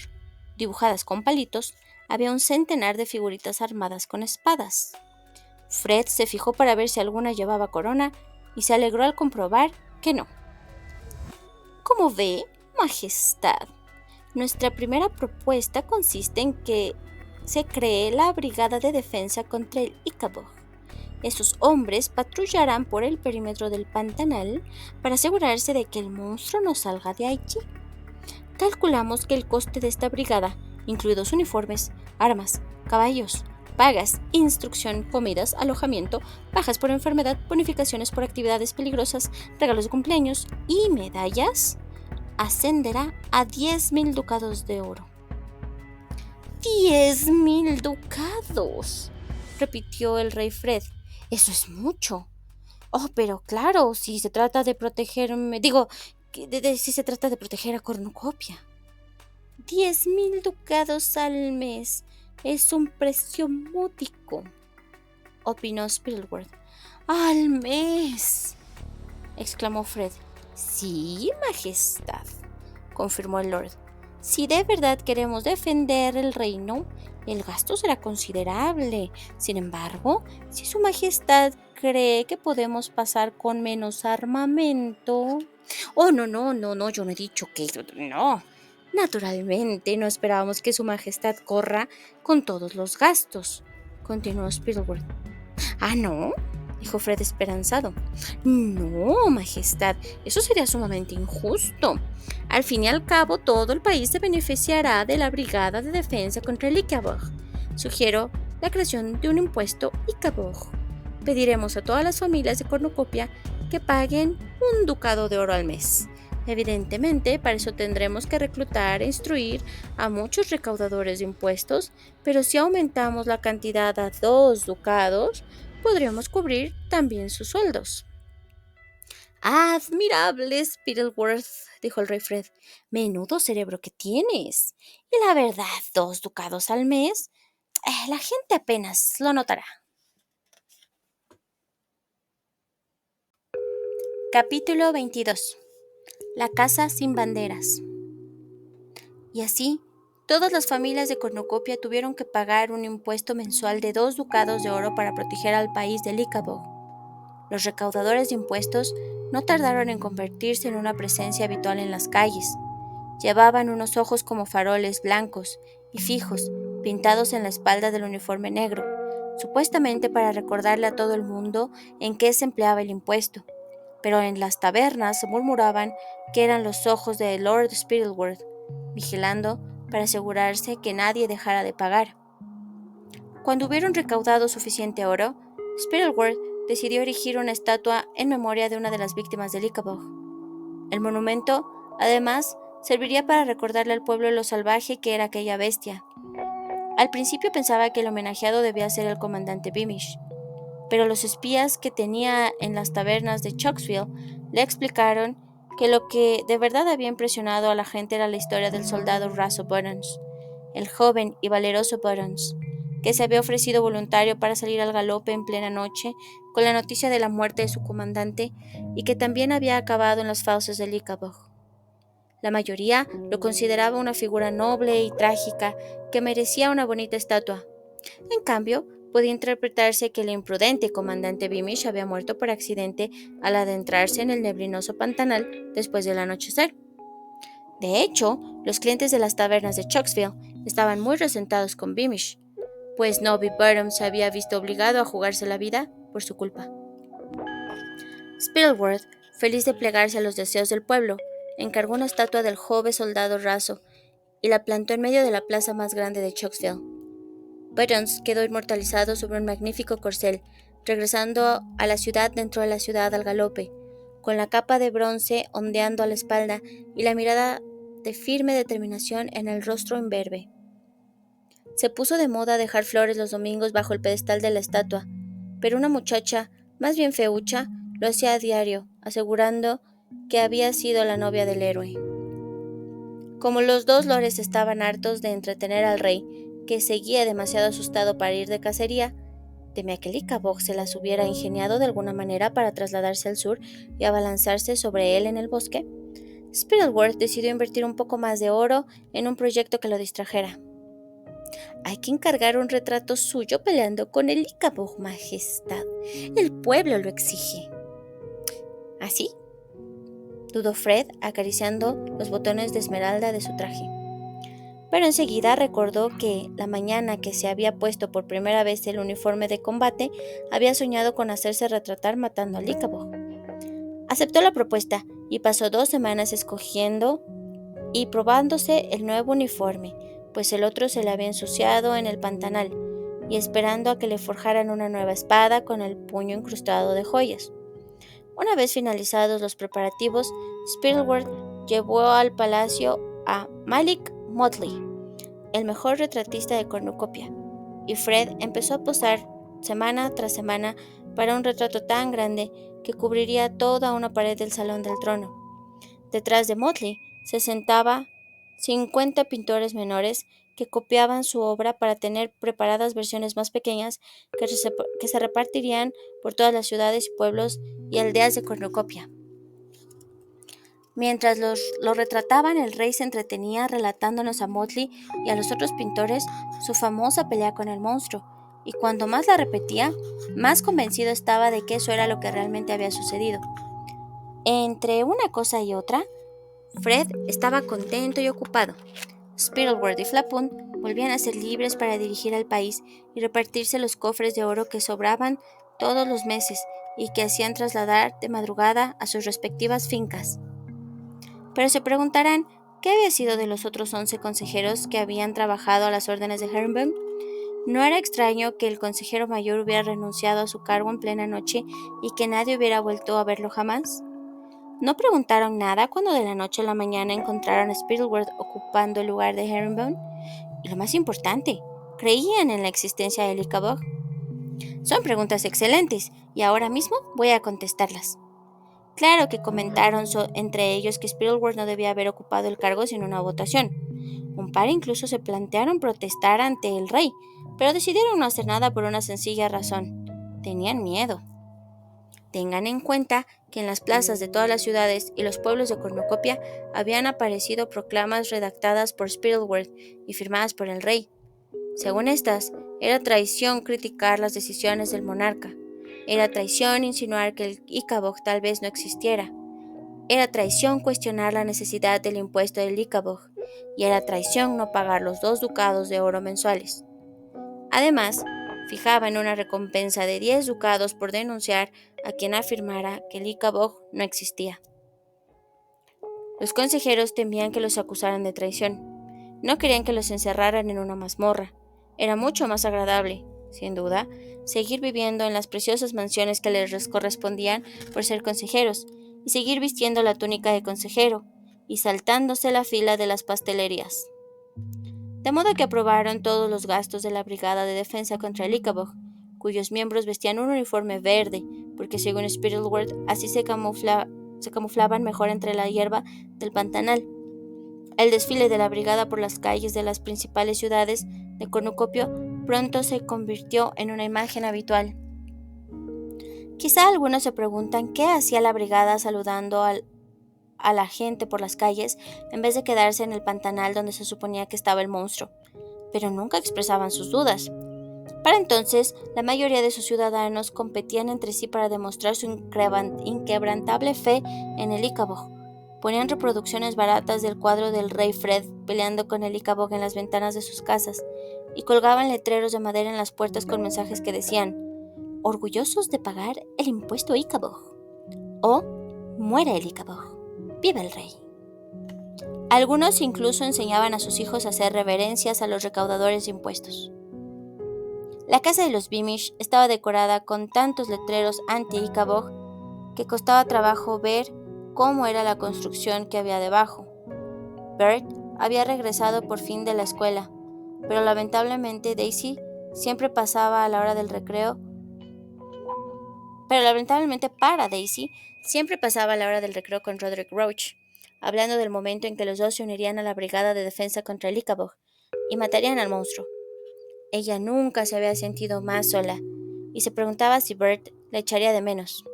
dibujadas con palitos, había un centenar de figuritas armadas con espadas. Fred se fijó para ver si alguna llevaba corona y se alegró al comprobar que no. Como ve, Majestad, nuestra primera propuesta consiste en que se cree la Brigada de Defensa contra el Ickabog. Esos hombres patrullarán por el perímetro del pantanal para asegurarse de que el monstruo no salga de allí. Calculamos que el coste de esta brigada, incluidos uniformes, armas, caballos, pagas, instrucción, comidas, alojamiento, bajas por enfermedad, bonificaciones por actividades peligrosas, regalos de cumpleaños y medallas, ascenderá a 10,000 ducados de oro. ¡10,000 ducados! Repitió el rey Fred. Eso es mucho. Oh, pero claro, si se trata de protegerme, si se trata de proteger a Cornucopia. 10,000 ducados al mes es un precio módico, opinó Spittleworth. ¡Al mes!, exclamó Fred. Sí, Majestad, confirmó el Lord. Si de verdad queremos defender el reino, El gasto será considerable. Sin embargo, si Su Majestad cree que podemos pasar con menos armamento... Oh, no, no, no, no, yo no he dicho que... No. Naturalmente, no esperábamos que Su Majestad corra con todos los gastos, continuó Spielberg. Ah, ¿no? Dijo Fred esperanzado. No, Majestad, eso sería sumamente injusto. Al fin y al cabo, todo el país se beneficiará de la Brigada de Defensa contra el Icaborg. Sugiero la creación de un impuesto Icaborg. Pediremos a todas las familias de cornucopia que paguen un ducado de oro al mes. Evidentemente, para eso tendremos que reclutar e instruir a muchos recaudadores de impuestos, pero si aumentamos la cantidad a 2 ducados, podríamos cubrir también sus sueldos. Admirable, Spittleworth, dijo el rey Fred. Menudo cerebro que tienes. Y la verdad, 2 ducados al mes, la gente apenas lo notará. Capítulo 22. La casa sin banderas. Y así, todas las familias de cornucopia tuvieron que pagar un impuesto mensual de 2 ducados de oro para proteger al país del Icaborg. Los recaudadores de impuestos no tardaron en convertirse en una presencia habitual en las calles. Llevaban unos ojos como faroles blancos y fijos, pintados en la espalda del uniforme negro, supuestamente para recordarle a todo el mundo en qué se empleaba el impuesto. Pero en las tabernas se murmuraban que eran los ojos de Lord Spittleworth, vigilando para asegurarse que nadie dejara de pagar. Cuando hubieron recaudado suficiente oro, Spittleworth decidió erigir una estatua en memoria de una de las víctimas del Icaborg. El monumento, además, serviría para recordarle al pueblo lo salvaje que era aquella bestia. Al principio pensaba que el homenajeado debía ser el comandante Beamish, pero los espías que tenía en las tabernas de Chocksville le explicaron que lo que de verdad había impresionado a la gente era la historia del soldado Russell Buttons, el joven y valeroso Buttons, que se había ofrecido voluntario para salir al galope en plena noche con la noticia de la muerte de su comandante y que también había acabado en las fauces del Icaborg. La mayoría lo consideraba una figura noble y trágica que merecía una bonita estatua. En cambio, podía interpretarse que el imprudente comandante Beamish había muerto por accidente al adentrarse en el neblinoso pantanal después del anochecer. De hecho, los clientes de las tabernas de Chocksville estaban muy resentados con Beamish, pues Nobby Bottom se había visto obligado a jugarse la vida por su culpa. Spittleworth, feliz de plegarse a los deseos del pueblo, encargó una estatua del joven soldado raso y la plantó en medio de la plaza más grande de Chocksville. Buttons quedó inmortalizado sobre un magnífico corcel, regresando a la ciudad dentro de la ciudad al galope, con la capa de bronce ondeando a la espalda y la mirada de firme determinación en el rostro imberbe. Se puso de moda dejar flores los domingos bajo el pedestal de la estatua, pero una muchacha, más bien feucha, lo hacía a diario, asegurando que había sido la novia del héroe. Como los dos lores estaban hartos de entretener al rey, que seguía demasiado asustado para ir de cacería, temía que el Icaborg se las hubiera ingeniado de alguna manera para trasladarse al sur y abalanzarse sobre él en el bosque, Spittleworth decidió invertir un poco más de oro en un proyecto que lo distrajera. Hay que encargar un retrato suyo peleando con el Icaborg, Majestad. El pueblo lo exige. ¿Así? Dudó Fred, acariciando los botones de esmeralda de su traje. Pero enseguida recordó que, la mañana que se había puesto por primera vez el uniforme de combate, había soñado con hacerse retratar matando al Icaborg. Aceptó la propuesta y pasó 2 semanas escogiendo y probándose el nuevo uniforme, pues el otro se le había ensuciado en el pantanal, y esperando a que le forjaran una nueva espada con el puño incrustado de joyas. Una vez finalizados los preparativos, Spittleworth llevó al palacio a Malik Motley, el mejor retratista de cornucopia, y Fred empezó a posar semana tras semana para un retrato tan grande que cubriría toda una pared del salón del trono. Detrás de Motley se sentaban 50 pintores menores que copiaban su obra para tener preparadas versiones más pequeñas que se repartirían por todas las ciudades y pueblos y aldeas de cornucopia. Mientras lo retrataban, el rey se entretenía relatándonos a Motley y a los otros pintores su famosa pelea con el monstruo, y cuando más la repetía, más convencido estaba de que eso era lo que realmente había sucedido. Entre una cosa y otra, Fred estaba contento y ocupado. Spittleworth y Flapoon volvían a ser libres para dirigir al país y repartirse los cofres de oro que sobraban todos los meses y que hacían trasladar de madrugada a sus respectivas fincas. Pero se preguntarán, ¿qué había sido de los otros 11 consejeros que habían trabajado a las órdenes de Herringbone? No era extraño que el consejero mayor hubiera renunciado a su cargo en plena noche y que nadie hubiera vuelto a verlo jamás. No preguntaron nada cuando de la noche a la mañana encontraron a Spittleworth ocupando el lugar de Herringbone. Y lo más importante, ¿creían en la existencia de Lycabog? Son preguntas excelentes y ahora mismo voy a contestarlas. Claro que comentaron entre ellos que Spittleworth no debía haber ocupado el cargo sin una votación. Un par incluso se plantearon protestar ante el rey, pero decidieron no hacer nada por una sencilla razón. Tenían miedo. Tengan en cuenta que en las plazas de todas las ciudades y los pueblos de Cornucopia habían aparecido proclamas redactadas por Spittleworth y firmadas por el rey. Según estas, era traición criticar las decisiones del monarca. Era traición insinuar que el Icaboc tal vez no existiera. Era traición cuestionar la necesidad del impuesto del Icaboc. Y era traición no pagar los 2 ducados de oro mensuales. Además, fijaban una recompensa de 10 ducados por denunciar a quien afirmara que el Icaboc no existía. Los consejeros temían que los acusaran de traición. No querían que los encerraran en una mazmorra. Era mucho más agradable, sin duda, seguir viviendo en las preciosas mansiones que les correspondían por ser consejeros, y seguir vistiendo la túnica de consejero, y saltándose la fila de las pastelerías. De modo que aprobaron todos los gastos de la Brigada de Defensa contra el Icaboc, cuyos miembros vestían un uniforme verde, porque según Spittleworth así se camuflaban mejor entre la hierba del pantanal. El desfile de la brigada por las calles de las principales ciudades de Cornucopio pronto se convirtió en una imagen habitual. Quizá algunos se preguntan qué hacía la brigada saludando a la gente por las calles en vez de quedarse en el pantanal donde se suponía que estaba el monstruo, pero nunca expresaban sus dudas. Para entonces, la mayoría de sus ciudadanos competían entre sí para demostrar su inquebrantable fe en el Icaboc. Ponían reproducciones baratas del cuadro del rey Fred peleando con el Icaboc en las ventanas de sus casas y colgaban letreros de madera en las puertas con mensajes que decían: orgullosos de pagar el impuesto Icaboc o muera el Icaboc, viva el rey. Algunos incluso enseñaban a sus hijos a hacer reverencias a los recaudadores de impuestos. La casa de los Beamish estaba decorada con tantos letreros anti-Icaboc que costaba trabajo ver cómo era la construcción que había debajo. Bert había regresado por fin de la escuela, pero lamentablemente siempre pasaba a la hora del recreo. Para Daisy, siempre pasaba a la hora del recreo con Roderick Roach, hablando del momento en que los dos se unirían a la brigada de defensa contra el Icaboc y matarían al monstruo. Ella nunca se había sentido más sola y se preguntaba si Bert la echaría de menos.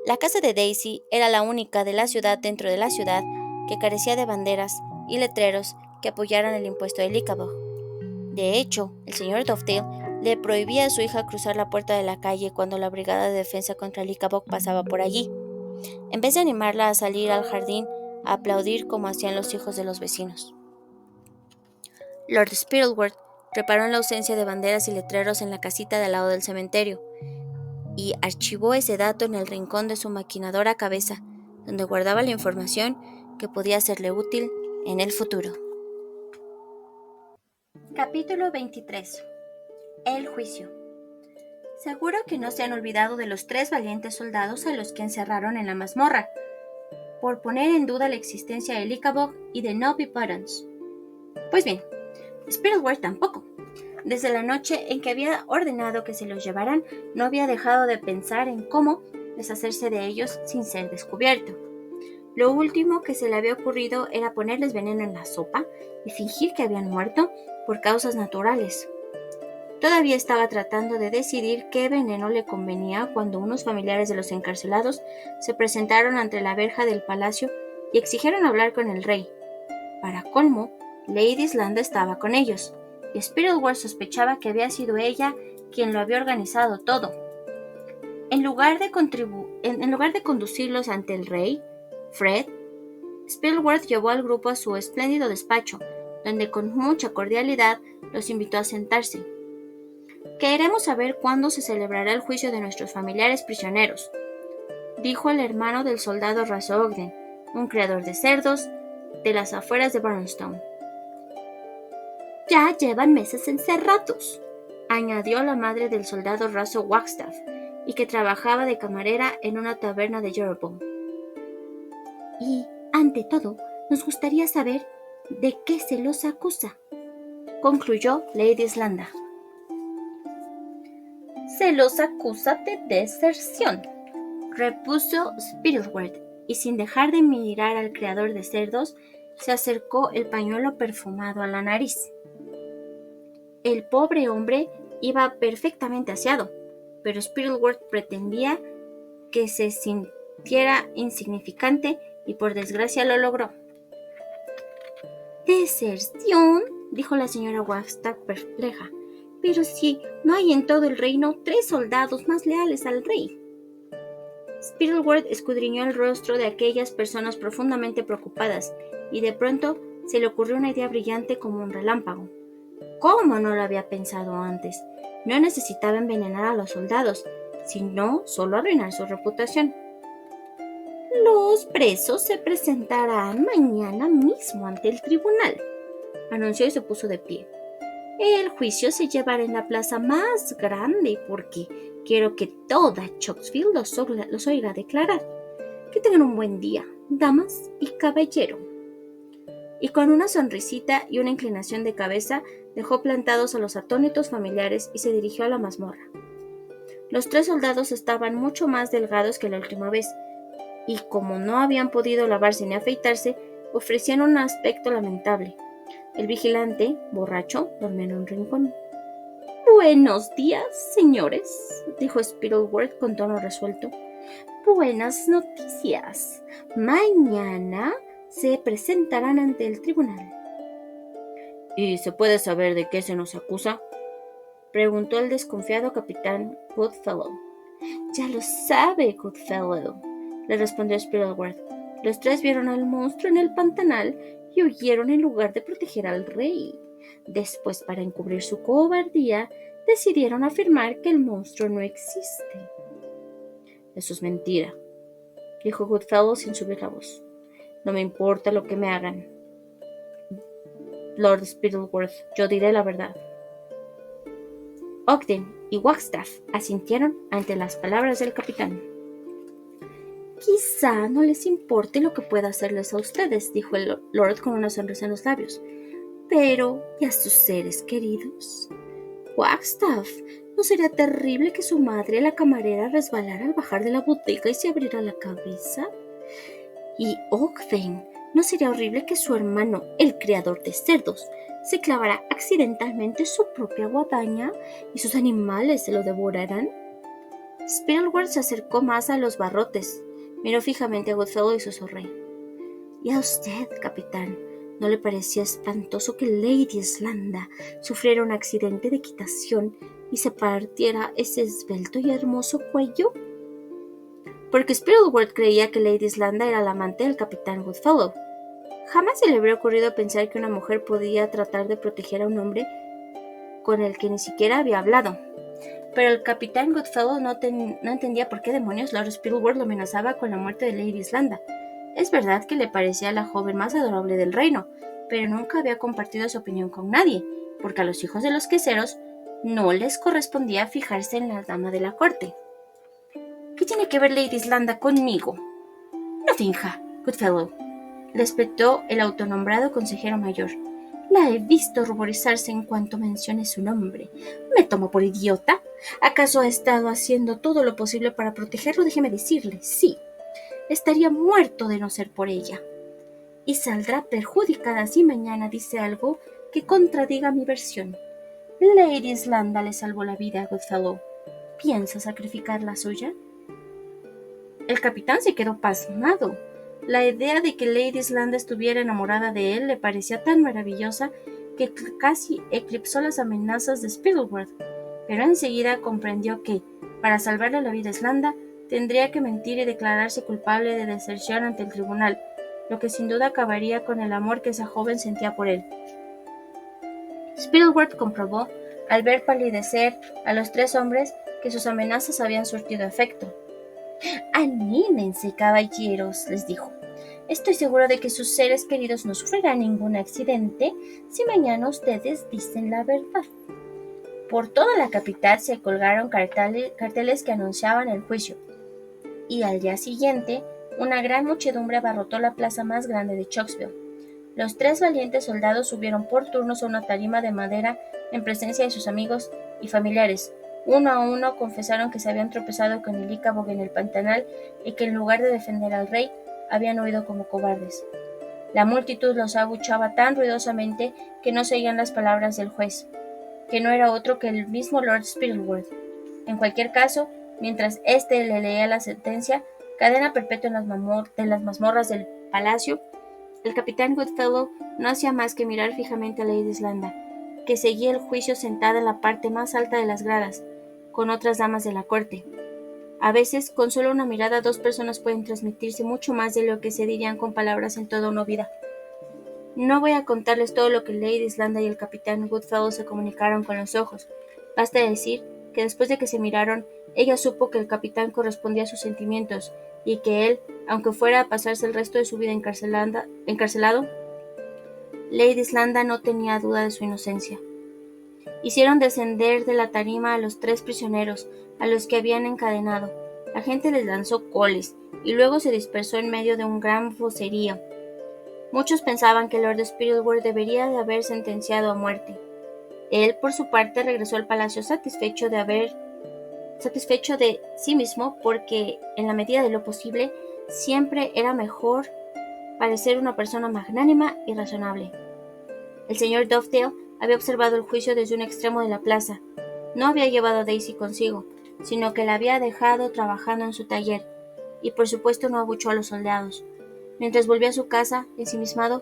La casa de Daisy era la única de la ciudad dentro de la ciudad que carecía de banderas y letreros que apoyaran el impuesto del Icaboc. De hecho, el señor Dovedale le prohibía a su hija cruzar la puerta de la calle cuando la brigada de defensa contra el Icaboc pasaba por allí, en vez de animarla a salir al jardín a aplaudir como hacían los hijos de los vecinos. Lord Spittleworth reparó en la ausencia de banderas y letreros en la casita de al lado del cementerio, y archivó ese dato en el rincón de su maquinadora cabeza, donde guardaba la información que podía serle útil en el futuro. Capítulo 23. El juicio. Seguro que no se han olvidado de los 3 valientes soldados a los que encerraron en la mazmorra, por poner en duda la existencia de Icaboc y de Nobby Buttons. Pues bien, Spittleworth tampoco. Desde la noche en que había ordenado que se los llevaran, no había dejado de pensar en cómo deshacerse de ellos sin ser descubierto. Lo último que se le había ocurrido era ponerles veneno en la sopa y fingir que habían muerto por causas naturales. Todavía estaba tratando de decidir qué veneno le convenía cuando unos familiares de los encarcelados se presentaron ante la verja del palacio y exigieron hablar con el rey. Para colmo, Lady Islanda estaba con ellos, y Spittleworth sospechaba que había sido ella quien lo había organizado todo. En lugar de conducirlos ante el rey, Fred, Spittleworth llevó al grupo a su espléndido despacho, donde con mucha cordialidad los invitó a sentarse. «Queremos saber cuándo se celebrará el juicio de nuestros familiares prisioneros», dijo el hermano del soldado raso Ogden, un criador de cerdos de las afueras de Barnstone. «Ya llevan meses encerrados», añadió la madre del soldado raso Wagstaff, y que trabajaba de camarera en una taberna de Jeroboam. «Y, ante todo, nos gustaría saber de qué se los acusa», concluyó Lady Islanda. «Se los acusa de deserción», repuso Spittleworth, y sin dejar de mirar al criador de cerdos, se acercó el pañuelo perfumado a la nariz. El pobre hombre iba perfectamente aseado, pero Spittleworth pretendía que se sintiera insignificante y por desgracia lo logró. «¿Deserción?», dijo la señora Wagstaff perpleja. «Pero si no hay en todo el reino 3 soldados más leales al rey». Spittleworth escudriñó el rostro de aquellas personas profundamente preocupadas, y de pronto se le ocurrió una idea brillante como un relámpago. ¿Cómo no lo había pensado antes? No necesitaba envenenar a los soldados, sino solo arruinar su reputación. «Los presos se presentarán mañana mismo ante el tribunal», anunció y se puso de pie. «El juicio se llevará en la plaza más grande porque quiero que toda Chocksville los oiga declarar. Que tengan un buen día, damas y caballero». Y con una sonrisita y una inclinación de cabeza dejó plantados a los atónitos familiares y se dirigió a la mazmorra. Los 3 soldados estaban mucho más delgados que la última vez, y como no habían podido lavarse ni afeitarse, ofrecían un aspecto lamentable. El vigilante, borracho, dormía en un rincón. «Buenos días, señores», dijo Spittleworth con tono resuelto. «Buenas noticias. Mañana se presentarán ante el tribunal». «¿Y se puede saber de qué se nos acusa?», preguntó el desconfiado capitán Goodfellow. «Ya lo sabe, Goodfellow», le respondió Spittleworth. «Los 3 vieron al monstruo en el pantanal y huyeron en lugar de proteger al rey. Después, para encubrir su cobardía, decidieron afirmar que el monstruo no existe». «Eso es mentira», dijo Goodfellow sin subir la voz. «No me importa lo que me hagan, Lord Spittleworth, yo diré la verdad». Ogden y Wagstaff asintieron ante las palabras del capitán. «Quizá no les importe lo que pueda hacerles a ustedes», dijo el Lord con una sonrisa en los labios. «Pero, ¿y a sus seres queridos? Wagstaff, ¿no sería terrible que su madre, la camarera, resbalara al bajar de la bodega y se abriera la cabeza? Y Ogden, ¿no sería horrible que su hermano, el criador de cerdos, se clavara accidentalmente su propia guadaña y sus animales se lo devoraran?» Spittleworth se acercó más a los barrotes, miró fijamente a Goodfellow y susurró. «¿Y a usted, capitán, no le parecía espantoso que Lady Islanda sufriera un accidente de equitación y se partiera ese esbelto y hermoso cuello?» Porque Spittleworth creía que Lady Islanda era la amante del capitán Goodfellow. Jamás se le habría ocurrido pensar que una mujer podía tratar de proteger a un hombre con el que ni siquiera había hablado. Pero el capitán Goodfellow no entendía por qué demonios Lord Spittleworth lo amenazaba con la muerte de Lady Islanda. Es verdad que le parecía la joven más adorable del reino, pero nunca había compartido su opinión con nadie, porque a los hijos de los queseros no les correspondía fijarse en la dama de la corte. «¿Qué tiene que ver Lady Islanda conmigo?» «No finja, Goodfellow», le espetó el autonombrado consejero mayor. «La he visto ruborizarse en cuanto mencione su nombre. ¿Me tomo por idiota? ¿Acaso ha estado haciendo todo lo posible para protegerlo? Déjeme decirle, sí. Estaría muerto de no ser por ella. Y saldrá perjudicada si mañana dice algo que contradiga mi versión. Lady Islanda le salvó la vida a Goodfellow. ¿Piensa sacrificar la suya?» El capitán se quedó pasmado. La idea de que Lady Slanda estuviera enamorada de él le parecía tan maravillosa que casi eclipsó las amenazas de Spittleworth, pero enseguida comprendió que, para salvarle la vida a Slanda, tendría que mentir y declararse culpable de deserción ante el tribunal, lo que sin duda acabaría con el amor que esa joven sentía por él. Spittleworth comprobó, al ver palidecer a los tres hombres, que sus amenazas habían surtido efecto. «Anímense, caballeros», les dijo. «Estoy seguro de que sus seres queridos no sufrirán ningún accidente si mañana ustedes dicen la verdad». Por toda la capital se colgaron carteles que anunciaban el juicio, y al día siguiente una gran muchedumbre abarrotó la plaza más grande de Chocksville. Los tres valientes soldados subieron por turnos a una tarima de madera en presencia de sus amigos y familiares. Uno a uno confesaron que se habían tropezado con el Ícabog en el pantanal y que en lugar de defender al rey, habían huido como cobardes. La multitud los abuchaba tan ruidosamente que no se oían las palabras del juez, que no era otro que el mismo Lord Spittleworth. En cualquier caso, mientras éste le leía la sentencia, cadena perpetua en las mazmorras del palacio, el capitán Goodfellow no hacía más que mirar fijamente a Lady Slanda, que seguía el juicio sentada en la parte más alta de las gradas, con otras damas de la corte. A veces, con solo una mirada, dos personas pueden transmitirse mucho más de lo que se dirían con palabras en toda una vida. No voy a contarles todo lo que Lady Slanda y el capitán Goodfellow se comunicaron con los ojos. Basta decir que después de que se miraron, ella supo que el capitán correspondía a sus sentimientos y que él, aunque fuera a pasarse el resto de su vida encarcelado, Lady Slanda no tenía duda de su inocencia. Hicieron descender de la tarima a los tres prisioneros, a los que habían encadenado. La gente les lanzó coles, y luego se dispersó en medio de un gran vocerío. Muchos pensaban que Lord Spittleworth debería de haber sentenciado a muerte. Él, por su parte, regresó al palacio satisfecho de sí mismo, porque, en la medida de lo posible, siempre era mejor parecer una persona magnánima y razonable. El señor Dovedale había observado el juicio desde un extremo de la plaza. No había llevado a Daisy consigo, sino que la había dejado trabajando en su taller, y por supuesto no abuchó a los soldados. Mientras volvía a su casa, ensimismado,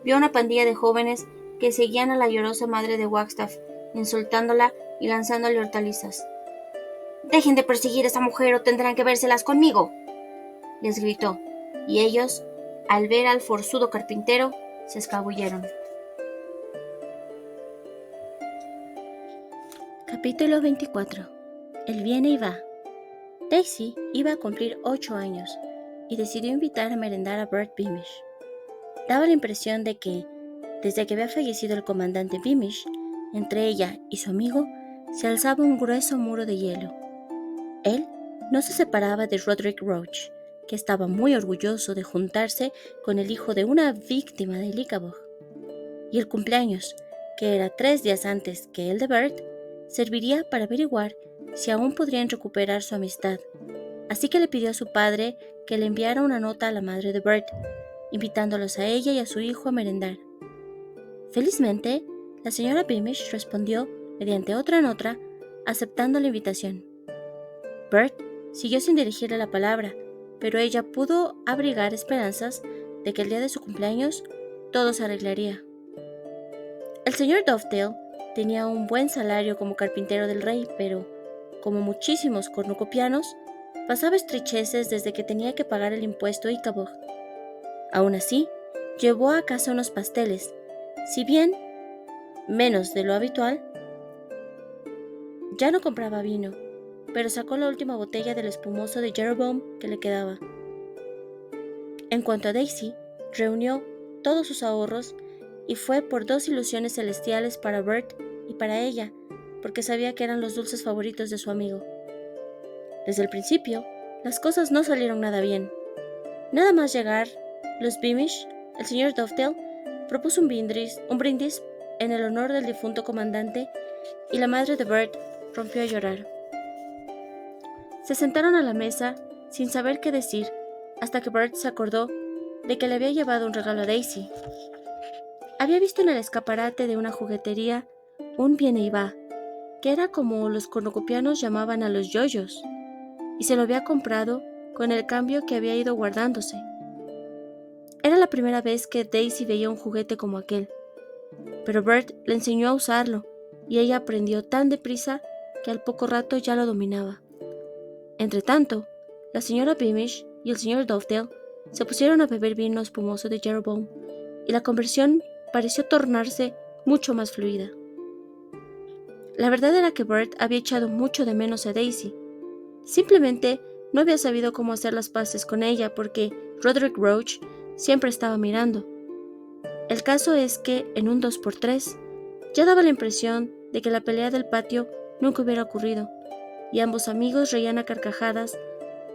vio una pandilla de jóvenes que seguían a la llorosa madre de Wagstaff, insultándola y lanzándole hortalizas. «Dejen de perseguir a esa mujer o tendrán que vérselas conmigo», les gritó, y ellos, al ver al forzudo carpintero, se escabulleron. Capítulo 24. El viene y va. Daisy iba a cumplir 8 años y decidió invitar a merendar a Bert Beamish. Daba la impresión de que, desde que había fallecido el comandante Beamish, entre ella y su amigo se alzaba un grueso muro de hielo. Él no se separaba de Roderick Roach, que estaba muy orgulloso de juntarse con el hijo de una víctima del Ícabog. Y el cumpleaños, que era 3 días antes que el de Bert, serviría para averiguar si aún podrían recuperar su amistad, así que le pidió a su padre que le enviara una nota a la madre de Bert, invitándolos a ella y a su hijo a merendar. Felizmente, la señora Beamish respondió mediante otra nota, aceptando la invitación. Bert siguió sin dirigirle la palabra, pero ella pudo abrigar esperanzas de que el día de su cumpleaños todo se arreglaría. El señor Dovedale tenía un buen salario como carpintero del rey, pero, como muchísimos cornucopianos, pasaba estrecheces desde que tenía que pagar el impuesto Ícabog. Aún así, llevó a casa unos pasteles, si bien menos de lo habitual. Ya no compraba vino, pero sacó la última botella del espumoso de Jeroboam que le quedaba. En cuanto a Daisy, reunió todos sus ahorros y fue por 2 ilusiones celestiales para Bert y para ella, porque sabía que eran los dulces favoritos de su amigo. Desde el principio, las cosas no salieron nada bien. Nada más llegar, los Beamish, el señor Dovedale, propuso un brindis en el honor del difunto comandante y la madre de Bert rompió a llorar. Se sentaron a la mesa sin saber qué decir hasta que Bert se acordó de que le había llevado un regalo a Daisy. Había visto en el escaparate de una juguetería un viene y va, que era como los cornucopianos llamaban a los yoyos, y se lo había comprado con el cambio que había ido guardándose. Era la primera vez que Daisy veía un juguete como aquel, pero Bert le enseñó a usarlo y ella aprendió tan deprisa que al poco rato ya lo dominaba. Entretanto, la señora Beamish y el señor Dovedale se pusieron a beber vino espumoso de Jeroboam y la conversión pareció tornarse mucho más fluida. La verdad era que Bert había echado mucho de menos a Daisy. Simplemente no había sabido cómo hacer las paces con ella porque Roderick Roach siempre estaba mirando. El caso es que en un 2x3 ya daba la impresión de que la pelea del patio nunca hubiera ocurrido, y ambos amigos reían a carcajadas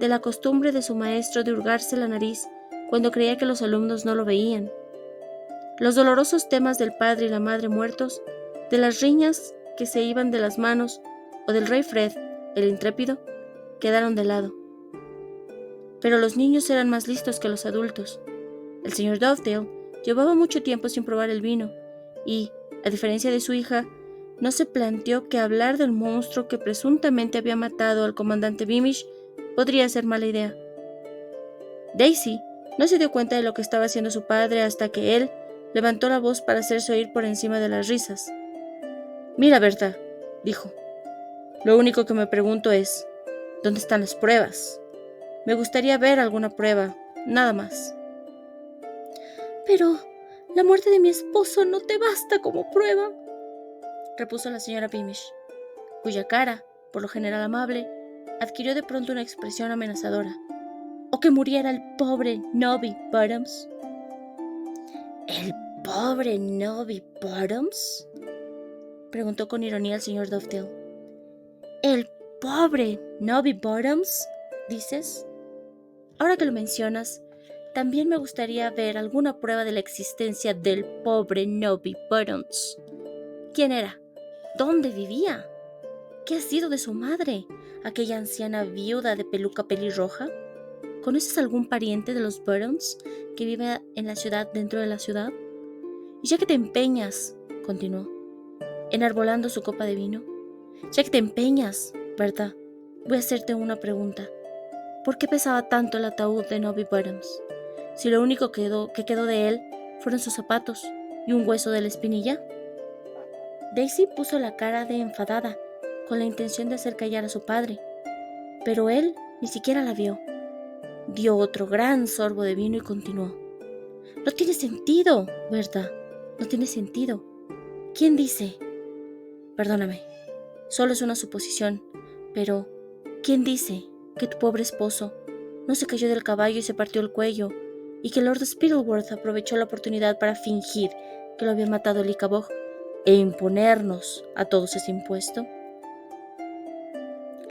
de la costumbre de su maestro de hurgarse la nariz cuando creía que los alumnos no lo veían. Los dolorosos temas del padre y la madre muertos, de las riñas que se iban de las manos o del rey Fred, el intrépido, quedaron de lado. Pero los niños eran más listos que los adultos. El señor Dovedale llevaba mucho tiempo sin probar el vino y, a diferencia de su hija, no se planteó que hablar del monstruo que presuntamente había matado al comandante Beamish podría ser mala idea. Daisy no se dio cuenta de lo que estaba haciendo su padre hasta que él levantó la voz para hacerse oír por encima de las risas. «Mira, Berta», dijo, «lo único que me pregunto es, ¿dónde están las pruebas? Me gustaría ver alguna prueba, nada más». «Pero la muerte de mi esposo no te basta como prueba», repuso la señora Beamish, cuya cara, por lo general amable, adquirió de pronto una expresión amenazadora. «O que muriera el pobre Nobby Bottoms». «¿El pobre Nobby Bottoms?», preguntó con ironía el señor Dovedale. «¿El pobre Nobby Bottoms, dices? Ahora que lo mencionas, también me gustaría ver alguna prueba de la existencia del pobre Nobby Bottoms. ¿Quién era? ¿Dónde vivía? ¿Qué ha sido de su madre, aquella anciana viuda de peluca pelirroja? ¿Conoces algún pariente de los Bottoms que vive en la ciudad dentro de la ciudad? Y ya que te empeñas», continuó, enarbolando su copa de vino, «ya que te empeñas, Berta, voy a hacerte una pregunta. ¿Por qué pesaba tanto el ataúd de Nobby Bottoms, si lo único que quedó de él fueron sus zapatos y un hueso de la espinilla?» Daisy puso la cara de enfadada, con la intención de hacer callar a su padre, pero él ni siquiera la vio. Dio otro gran sorbo de vino y continuó. «No tiene sentido, Berta, no tiene sentido. ¿Quién dice? Perdóname, solo es una suposición, pero ¿quién dice que tu pobre esposo no se cayó del caballo y se partió el cuello, y que Lord Spittleworth aprovechó la oportunidad para fingir que lo había matado el Ichabod e imponernos a todos ese impuesto?»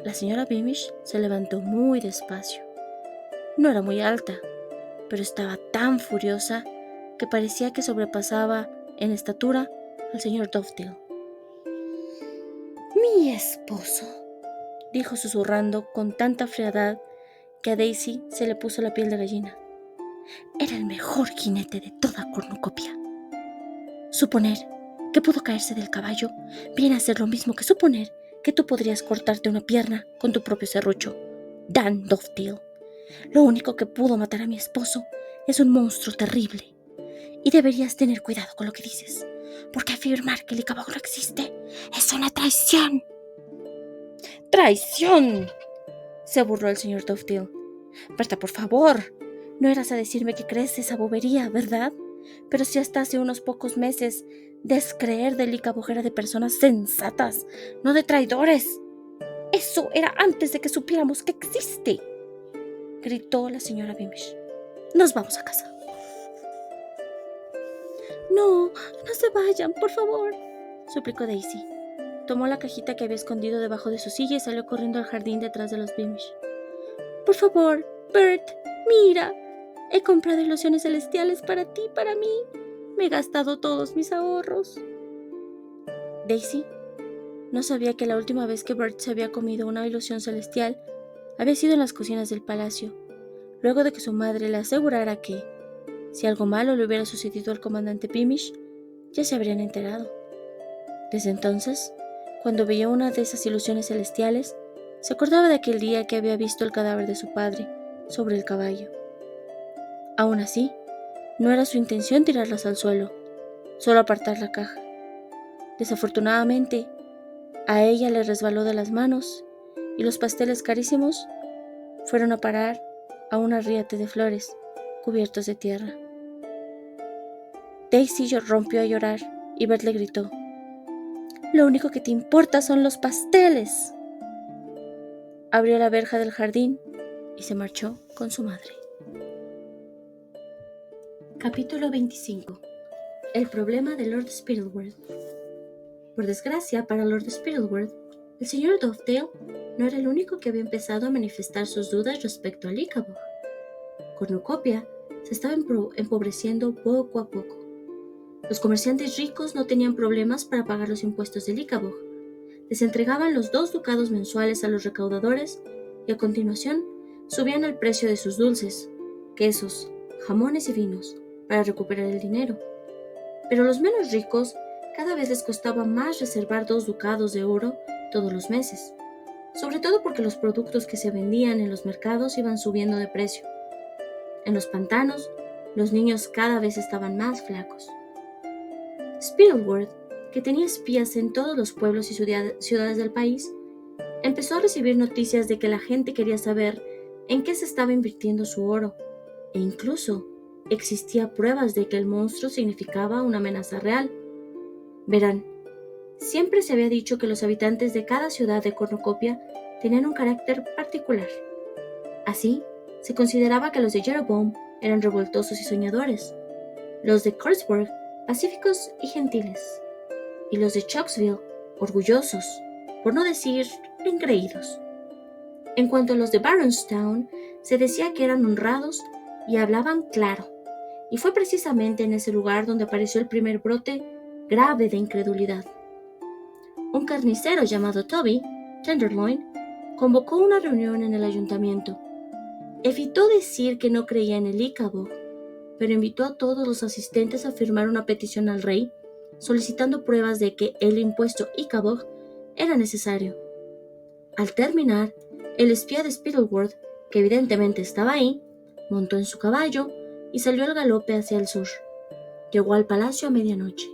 La señora Beamish se levantó muy despacio. No era muy alta, pero estaba tan furiosa que parecía que sobrepasaba en estatura al señor Dovedale. «Mi esposo», dijo susurrando con tanta frialdad que a Daisy se le puso la piel de gallina, «era el mejor jinete de toda Cornucopia. Suponer que pudo caerse del caballo viene a ser lo mismo que suponer que tú podrías cortarte una pierna con tu propio serrucho, Dan Dovedale. Lo único que pudo matar a mi esposo es un monstruo terrible. Y deberías tener cuidado con lo que dices, porque afirmar que el Ichabod no existe es una traición». «¡Traición!», se burló el señor Dovedale. «Berta, por favor, no eras a decirme que crees esa bobería, ¿verdad? Pero si hasta hace unos pocos meses descreer del Ichabod era de personas sensatas, no de traidores. Eso era antes de que supiéramos que existe», gritó la señora Beamish. «Nos vamos a casa». «No, no se vayan, por favor», suplicó Daisy. Tomó la cajita que había escondido debajo de su silla y salió corriendo al jardín detrás de los Beamish. «Por favor, Bert, mira. He comprado ilusiones celestiales para ti y para mí. Me he gastado todos mis ahorros». Daisy no sabía que la última vez que Bert se había comido una ilusión celestial había sido en las cocinas del palacio, luego de que su madre le asegurara que, si algo malo le hubiera sucedido al comandante Beamish, ya se habrían enterado. Desde entonces, cuando veía una de esas ilusiones celestiales, se acordaba de aquel día que había visto el cadáver de su padre sobre el caballo. Aún así, No era su intención tirarlas al suelo, solo apartar la caja. Desafortunadamente, a ella le resbaló de las manos y los pasteles carísimos fueron a parar a un arriate de flores cubiertos de tierra. Daisy rompió a llorar y Bert le gritó: «Lo único que te importa son los pasteles». Abrió la verja del jardín y se marchó con su madre. Capítulo 25. El problema de Lord Spittleworth. Por desgracia para Lord Spittleworth, el señor Dovedale no era el único que había empezado a manifestar sus dudas respecto a Lycabog. Cornucopia se estaba empobreciendo poco a poco. Los comerciantes ricos no tenían problemas para pagar los impuestos de Lycabog. Les entregaban los 2 ducados mensuales a los recaudadores y a continuación subían el precio de sus dulces, quesos, jamones y vinos para recuperar el dinero. Pero a los menos ricos cada vez les costaba más reservar 2 ducados de oro todos los meses, sobre todo porque los productos que se vendían en los mercados iban subiendo de precio. En los pantanos, los niños cada vez estaban más flacos. Spittleworth, que tenía espías en todos los pueblos y ciudades del país, empezó a recibir noticias de que la gente quería saber en qué se estaba invirtiendo su oro, e incluso existía pruebas de que el monstruo significaba una amenaza real. Verán, siempre se había dicho que los habitantes de cada ciudad de Cornucopia tenían un carácter particular. Así, se consideraba que los de Jeroboam eran revoltosos y soñadores, los de Corsburg pacíficos y gentiles, y los de Chocksville orgullosos, por no decir engreídos. En cuanto a los de Barronstown, se decía que eran honrados y hablaban claro, y fue precisamente en ese lugar donde apareció el primer brote grave de incredulidad. Un carnicero llamado Toby Tenderloin convocó una reunión en el ayuntamiento. Evitó decir que no creía en el Lycabog, pero invitó a todos los asistentes a firmar una petición al rey solicitando pruebas de que el impuesto Lycabog era necesario. Al terminar, el espía de Spittleworth, que evidentemente estaba ahí, montó en su caballo y salió al galope hacia el sur. Llegó al palacio a medianoche.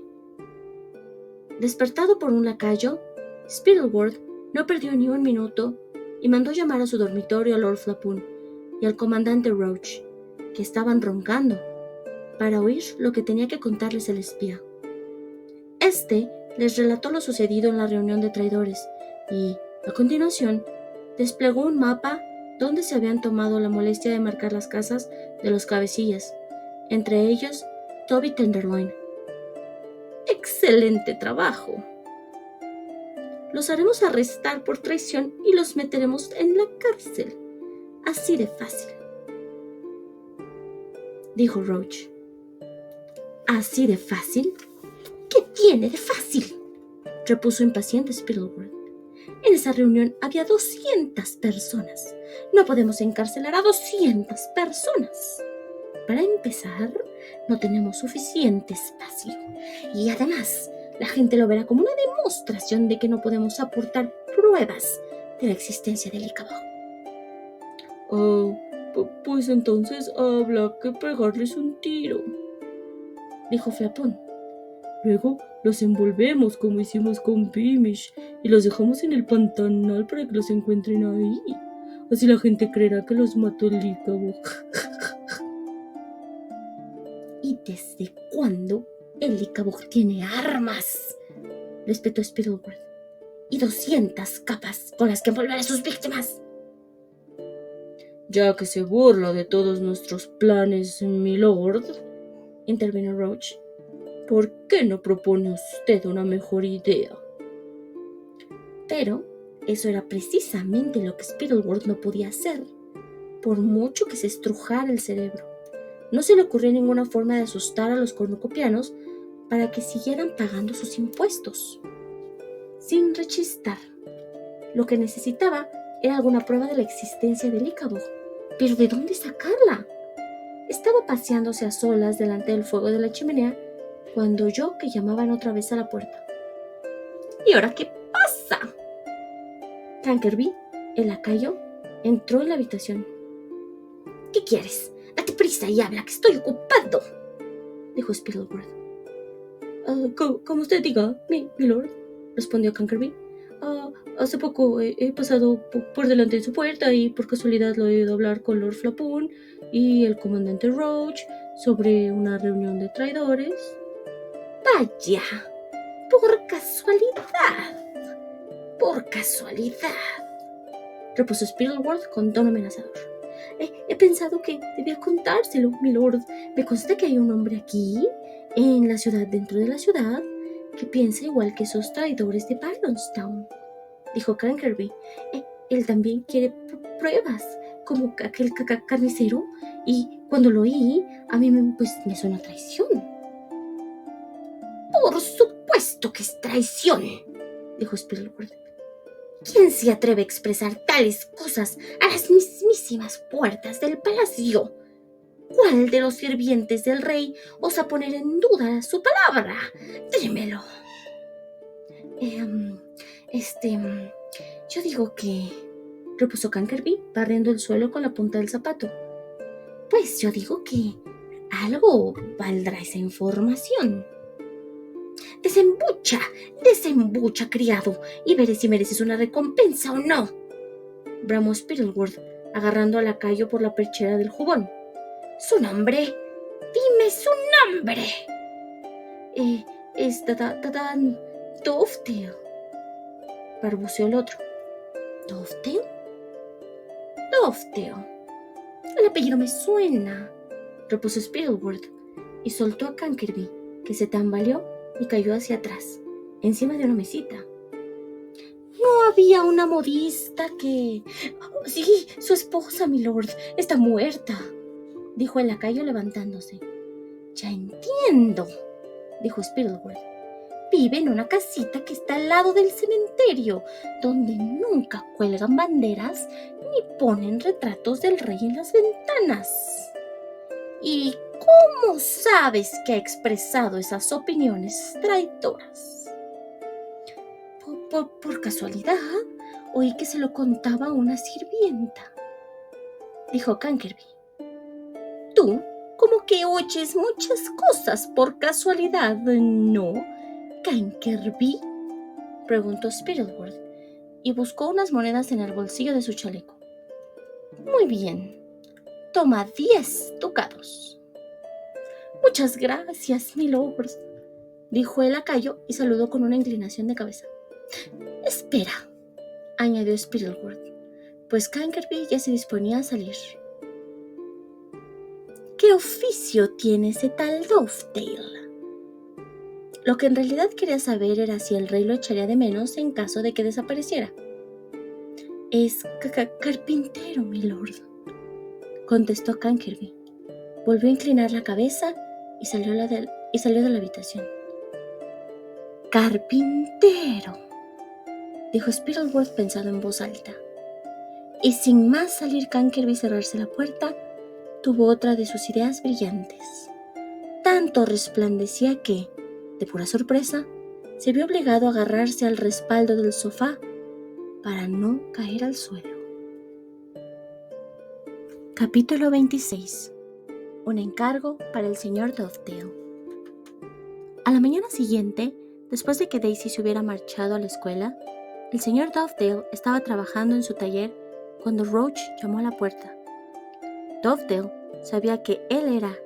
Despertado por un lacayo, Spittleworth no perdió ni un minuto y mandó llamar a su dormitorio a Lord Flapoon y al comandante Roach, que estaban roncando, para oír lo que tenía que contarles el espía. Este les relató lo sucedido en la reunión de traidores y, a continuación, desplegó un mapa donde se habían tomado la molestia de marcar las casas de los cabecillas, entre ellos Toby Tenderloin. ¡Excelente trabajo! Los haremos arrestar por traición y los meteremos en la cárcel. Así de fácil, dijo Roach. ¿Así de fácil? ¿Qué tiene de fácil?, repuso impaciente Spittleworth. En esa reunión había 200 personas. No podemos encarcelar a 200 personas. Para empezar, no tenemos suficiente espacio. Y además, la gente lo verá como una demostración de que no podemos aportar pruebas de la existencia del Lycabog. Pues entonces habrá que pegarles un tiro, dijo Flapoon. Luego los envolvemos como hicimos con Beamish y los dejamos en el pantanal para que los encuentren ahí. Así la gente creerá que los mató el Lycabog. ¿Y desde cuándo el Lycabog tiene armas?, respetó Spittleworth. ¿Y 200 capas con las que envolver a sus víctimas? Ya que se burla de todos nuestros planes, mi lord, intervino Roach, ¿por qué no propone usted una mejor idea? Pero eso era precisamente lo que Spittleworth no podía hacer, por mucho que se estrujara el cerebro. No se le ocurría ninguna forma de asustar a los cornucopianos para que siguieran pagando sus impuestos. Sin rechistar, lo que necesitaba era alguna prueba de la existencia del Lycabog. ¿Pero de dónde sacarla? Estaba paseándose a solas delante del fuego de la chimenea cuando oyó que llamaban otra vez a la puerta. ¿Y ahora qué pasa? Tankerby, el lacayo, entró en la habitación. ¿Qué quieres? Date prisa y habla, que estoy ocupado, dijo Spittleworth. Como usted diga, mi lord, respondió Cankerby. Hace poco he pasado por delante de su puerta y por casualidad lo he oído hablar con Lord Flapoon y el comandante Roach sobre una reunión de traidores. Vaya, por casualidad, repuso Spittleworth con tono amenazador. He pensado que debía contárselo, mi lord. Me consta que hay un hombre aquí, en la ciudad, dentro de la ciudad, que piensa igual que esos traidores de Barlonstown, dijo Cankerby. Él también quiere pruebas, como aquel carnicero, y cuando lo oí, a mí me suena traición. Por supuesto que es traición, dijo Spittleworth. ¿Quién se atreve a expresar tales cosas a las mismísimas puertas del palacio? ¿Cuál de los sirvientes del rey osa poner en duda su palabra? Dímelo. Yo digo que, repuso Cankerby, barriendo el suelo con la punta del zapato. Pues yo digo que algo valdrá esa información. Desembucha, criado, y veré si mereces una recompensa o no, bramó Spittleworth, agarrando al lacayo por la perchera del jubón. ¿Su nombre? Dime su nombre. Es Dan Dovetail, balbuceó el otro. ¿Dovetail? Dovetail. El apellido me suena, repuso Spittleworth, y soltó a Cankerby, que se tambaleó y cayó hacia atrás, encima de una mesita. ¿No había una modista que...? Sí, su esposa, mi lord, está muerta, dijo el lacayo levantándose. Ya entiendo, dijo Spittleworth. Vive en una casita que está al lado del cementerio, donde nunca cuelgan banderas ni ponen retratos del rey en las ventanas. ¿Y cómo sabes que ha expresado esas opiniones traidoras? Por casualidad, oí que se lo contaba a una sirvienta, dijo Cankerby. Tú, como que oyes muchas cosas por casualidad, ¿no, Cankerby? Preguntó Spittleworth, y buscó unas monedas en el bolsillo de su chaleco. Muy bien, toma 10 ducados. Muchas gracias, mi lord, dijo el lacayo y saludó con una inclinación de cabeza. Espera, añadió Spittleworth, pues Cankerby ya se disponía a salir. ¿Qué oficio tiene ese tal Dovetail? Lo que en realidad quería saber era si el rey lo echaría de menos en caso de que desapareciera. Es carpintero, mi lord, contestó Cankerby. Volvió a inclinar la cabeza y salió de la habitación. ¡Carpintero!, dijo Spittleworth pensando en voz alta. Y sin más salir Cankerby y cerrarse la puerta, tuvo otra de sus ideas brillantes. Tanto resplandecía que, de pura sorpresa, se vio obligado a agarrarse al respaldo del sofá para no caer al suelo. Capítulo 26. Un encargo para el señor Dovetail. A la mañana siguiente, después de que Daisy se hubiera marchado a la escuela, el señor Dovetail estaba trabajando en su taller cuando Roach llamó a la puerta. Dovetail sabía que él era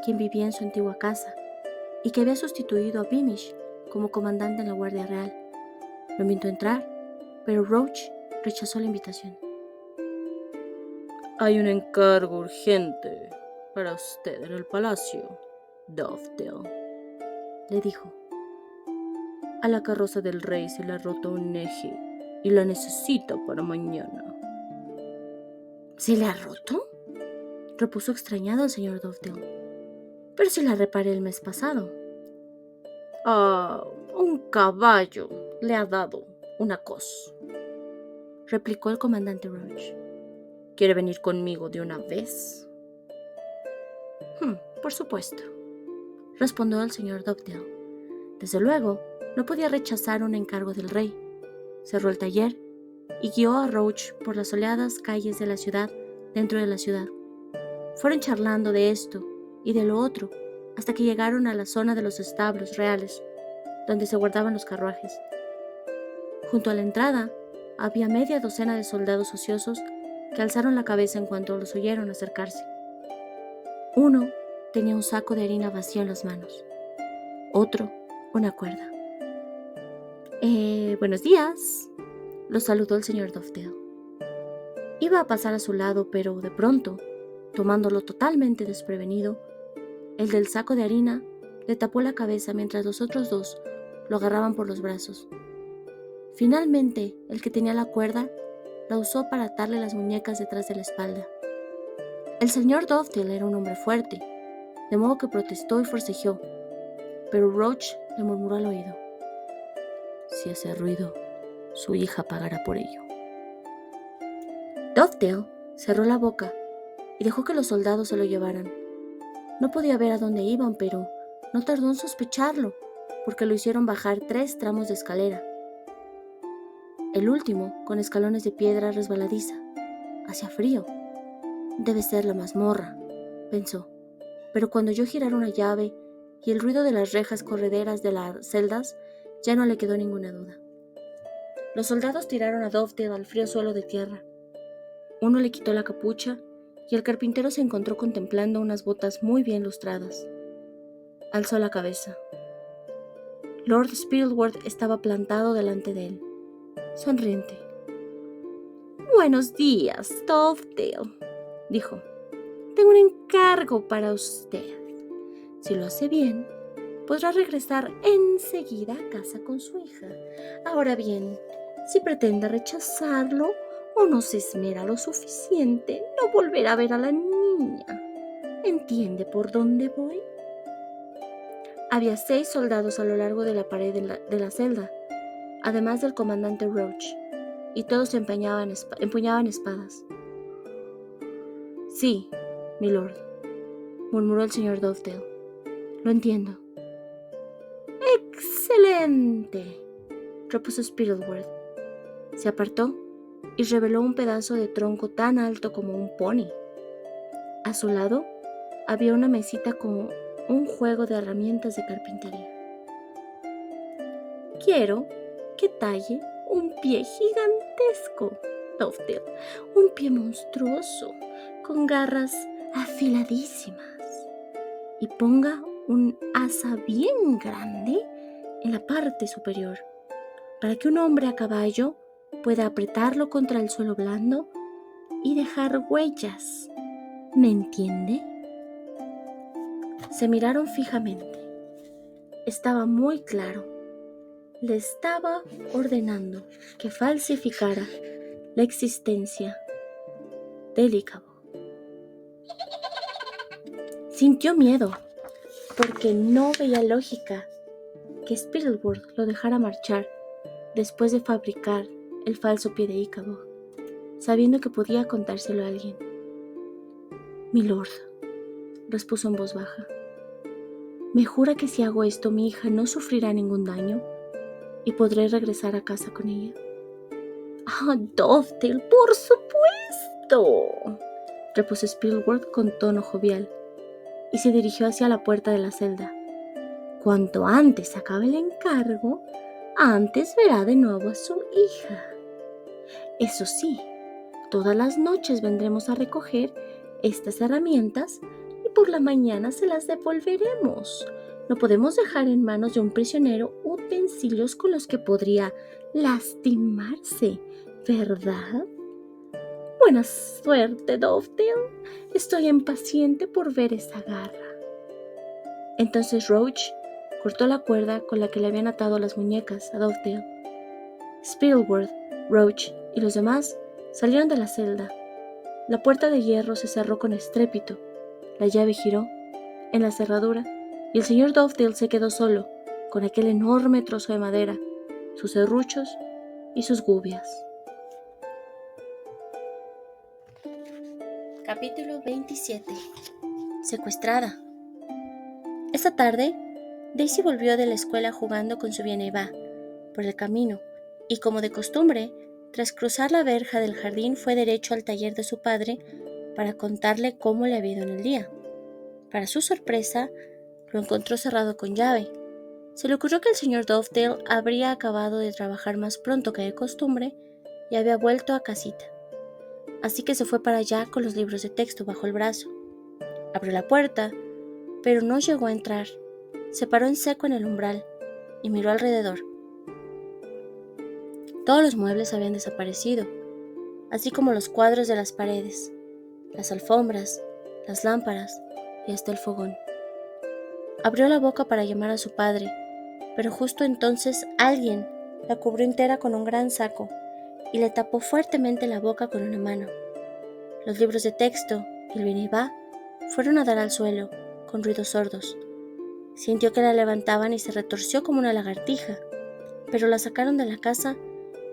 quien vivía en su antigua casa y que había sustituido a Beamish como comandante en la Guardia Real. Lo invitó a entrar, pero Roach rechazó la invitación. Hay un encargo urgente para usted en el palacio, Dovetail, le dijo. A la carroza del rey se le ha roto un eje y la necesita para mañana. ¿Se le ha roto?, repuso extrañado el señor Dovetail. Pero si la reparé el mes pasado. Un caballo le ha dado una cos, replicó el comandante Roach. ¿Quiere venir conmigo de una vez? Por supuesto, respondió el señor Dovetail. Desde luego, no podía rechazar un encargo del rey. Cerró el taller y guió a Roach por las soleadas calles de la ciudad dentro de la ciudad. Fueron charlando de esto y de lo otro, hasta que llegaron a la zona de los establos reales, donde se guardaban los carruajes. Junto a la entrada había media docena de soldados ociosos que alzaron la cabeza en cuanto los oyeron acercarse. Uno tenía un saco de harina vacío en las manos, otro una cuerda. Buenos días, los saludó el señor Dovedale. Iba a pasar a su lado, pero de pronto, tomándolo totalmente desprevenido, el del saco de harina le tapó la cabeza mientras los otros dos lo agarraban por los brazos. Finalmente, el que tenía la cuerda la usó para atarle las muñecas detrás de la espalda. El señor Dovedale era un hombre fuerte, de modo que protestó y forcejeó, pero Roach le murmuró al oído: si hace ruido, su hija pagará por ello. Dovedale cerró la boca y dejó que los soldados se lo llevaran. No podía ver a dónde iban, pero no tardó en sospecharlo, porque lo hicieron bajar 3 tramos de escalera. El último, con escalones de piedra resbaladiza. Hacía frío. Debe ser la mazmorra, pensó, pero cuando oyó girar una llave y el ruido de las rejas correderas de las celdas, ya no le quedó ninguna duda. Los soldados tiraron a Dovedale al frío suelo de tierra. Uno le quitó la capucha y el carpintero se encontró contemplando unas botas muy bien lustradas. Alzó la cabeza. Lord Spittleworth estaba plantado delante de él, sonriente. «Buenos días, Dovedale», dijo. «Tengo un encargo para usted. Si lo hace bien, podrá regresar enseguida a casa con su hija. Ahora bien, si pretende rechazarlo o no se esmera lo suficiente, no volverá a ver a la niña. ¿Entiende por dónde voy?» Había 6 soldados a lo largo de la pared de la celda, además del comandante Roach, y todos empuñaban espadas. «Sí, milord», murmuró el señor Dovedale. «Lo entiendo». «Excelente», repuso Spittleworth. Se apartó y reveló un pedazo de tronco tan alto como un pony. A su lado había una mesita con un juego de herramientas de carpintería. «Quiero que talle un pie gigantesco, Dovedale, un pie monstruoso, con garras afiladísimas, y ponga un asa bien grande en la parte superior, para que un hombre a caballo pueda apretarlo contra el suelo blando y dejar huellas. ¿Me entiende?» Se miraron fijamente. Estaba muy claro. Le estaba ordenando que falsificara la existencia del Ichabod. Sintió miedo, porque no veía lógica que Spittleworth lo dejara marchar después de fabricar el falso pie de Ichabod, sabiendo que podía contárselo a alguien. «Milord», repuso en voz baja, «¿me jura que si hago esto mi hija no sufrirá ningún daño y podré regresar a casa con ella?» «Ah, Dovedale, por supuesto», repuso Spittleworth con tono jovial, y se dirigió hacia la puerta de la celda. «Cuanto antes acabe el encargo, antes verá de nuevo a su hija. Eso sí, todas las noches vendremos a recoger estas herramientas y por la mañana se las devolveremos. No podemos dejar en manos de un prisionero utensilios con los que podría lastimarse, ¿verdad? Buena suerte, Dovedale. Estoy impaciente por ver esa garra». Entonces Roach cortó la cuerda con la que le habían atado las muñecas a Dovedale. Spittleworth, Roach y los demás salieron de la celda. La puerta de hierro se cerró con estrépito. La llave giró en la cerradura y el señor Dovedale se quedó solo con aquel enorme trozo de madera, sus serruchos y sus gubias. Capítulo 27. Secuestrada. Esta tarde, Daisy volvió de la escuela jugando con su bien y va por el camino, y como de costumbre, tras cruzar la verja del jardín fue derecho al taller de su padre para contarle cómo le había ido en el día. Para su sorpresa, lo encontró cerrado con llave. Se le ocurrió que el señor Dovedale habría acabado de trabajar más pronto que de costumbre y había vuelto a casita. Así que se fue para allá con los libros de texto bajo el brazo. Abrió la puerta, pero no llegó a entrar. Se paró en seco en el umbral y miró alrededor. Todos los muebles habían desaparecido, así como los cuadros de las paredes, las alfombras, las lámparas y hasta el fogón. Abrió la boca para llamar a su padre, pero justo entonces alguien la cubrió entera con un gran saco y le tapó fuertemente la boca con una mano. Los libros de texto, el viene y va, fueron a dar al suelo, con ruidos sordos. Sintió que la levantaban y se retorció como una lagartija, pero la sacaron de la casa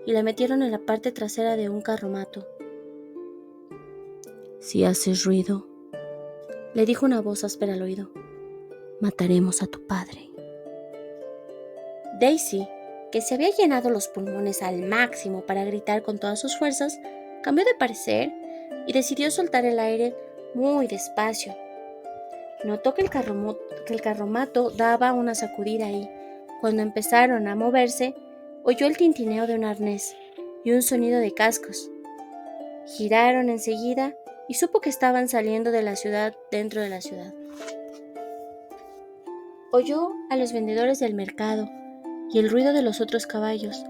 y la metieron en la parte trasera de un carromato. Si haces ruido, le dijo una voz áspera al oído, mataremos a tu padre. Daisy, que se había llenado los pulmones al máximo para gritar con todas sus fuerzas, cambió de parecer y decidió soltar el aire muy despacio. Notó que el carromato daba una sacudida y, cuando empezaron a moverse, oyó el tintineo de un arnés y un sonido de cascos. Giraron enseguida y supo que estaban saliendo de la ciudad dentro de la ciudad. Oyó a los vendedores del mercado y el ruido de los otros caballos,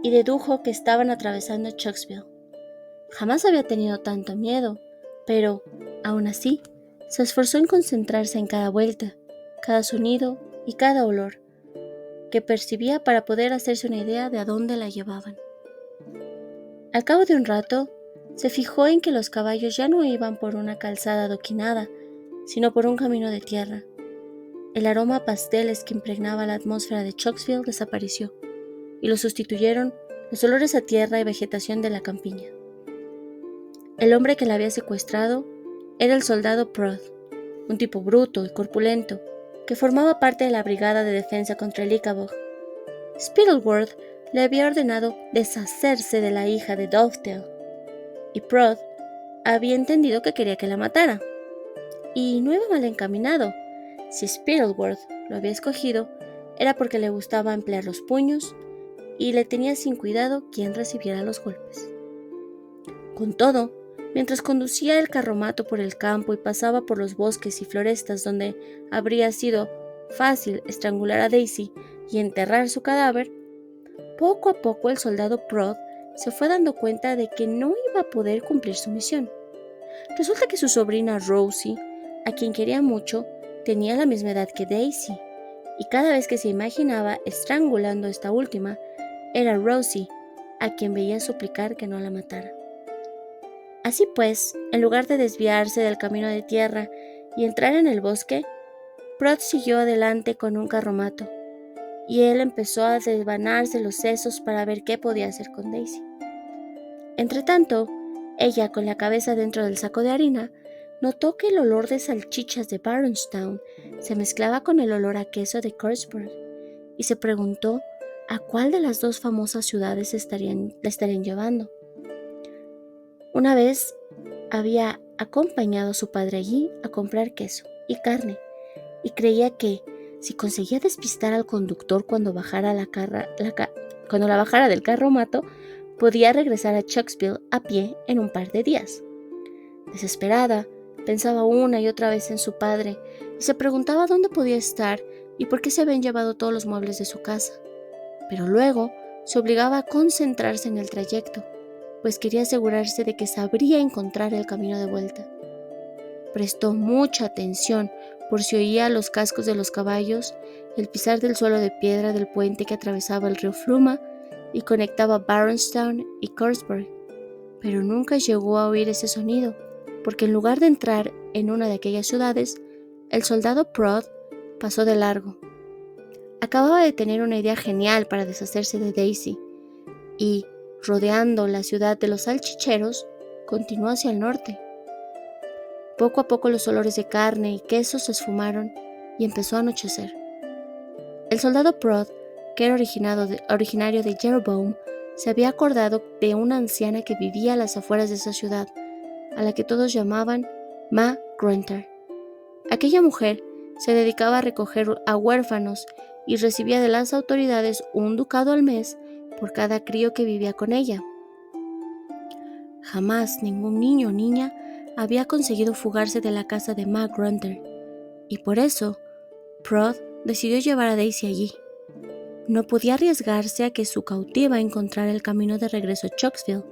y dedujo que estaban atravesando Chucksville. Jamás había tenido tanto miedo, pero, aún así, se esforzó en concentrarse en cada vuelta, cada sonido y cada olor que percibía para poder hacerse una idea de a dónde la llevaban. Al cabo de un rato, se fijó en que los caballos ya no iban por una calzada adoquinada, sino por un camino de tierra. El aroma a pasteles que impregnaba la atmósfera de Chucksville desapareció, y lo sustituyeron los olores a tierra y vegetación de la campiña. El hombre que la había secuestrado era el soldado Prod, un tipo bruto y corpulento, que formaba parte de la brigada de defensa contra el Ichabod. Spittleworth le había ordenado deshacerse de la hija de Dovedale, y Prod había entendido que quería que la matara. Y no iba mal encaminado. Si Spittleworth lo había escogido, era porque le gustaba emplear los puños y le tenía sin cuidado quién recibiera los golpes. Con todo, mientras conducía el carromato por el campo y pasaba por los bosques y florestas donde habría sido fácil estrangular a Daisy y enterrar su cadáver, poco a poco el soldado Prod se fue dando cuenta de que no iba a poder cumplir su misión. Resulta que su sobrina Rosie, a quien quería mucho, tenía la misma edad que Daisy, y cada vez que se imaginaba estrangulando a esta última, era Rosie a quien veía suplicar que no la matara. Así pues, en lugar de desviarse del camino de tierra y entrar en el bosque, Prod siguió adelante con un carromato, y él empezó a desvanarse los sesos para ver qué podía hacer con Daisy. Entretanto, ella, con la cabeza dentro del saco de harina, notó que el olor de salchichas de Barronstown se mezclaba con el olor a queso de Corsburg, y se preguntó a cuál de las dos famosas ciudades la estarían llevando. Una vez había acompañado a su padre allí a comprar queso y carne, y creía que, si conseguía despistar al conductor cuando la bajara del carromato, podía regresar a Chucksville a pie en un par de días. Desesperada, pensaba una y otra vez en su padre y se preguntaba dónde podía estar y por qué se habían llevado todos los muebles de su casa. Pero luego se obligaba a concentrarse en el trayecto, pues quería asegurarse de que sabría encontrar el camino de vuelta. Prestó mucha atención por si oía los cascos de los caballos, el pisar del suelo de piedra del puente que atravesaba el río Fluma y conectaba Barronstown y Corsburg, pero nunca llegó a oír ese sonido, porque en lugar de entrar en una de aquellas ciudades, el soldado Prod pasó de largo. Acababa de tener una idea genial para deshacerse de Daisy, y, rodeando la ciudad de los salchicheros, continuó hacia el norte. Poco a poco los olores de carne y queso se esfumaron y empezó a anochecer. El soldado Prod, que era originario de Jeroboam, se había acordado de una anciana que vivía a las afueras de esa ciudad, a la que todos llamaban Ma Grunter. Aquella mujer se dedicaba a recoger a huérfanos y recibía de las autoridades un ducado al mes por cada crío que vivía con ella. Jamás ningún niño o niña había conseguido fugarse de la casa de Ma Grunter, y por eso Prod decidió llevar a Daisy allí. No podía arriesgarse a que su cautiva encontrara el camino de regreso a Chocksville,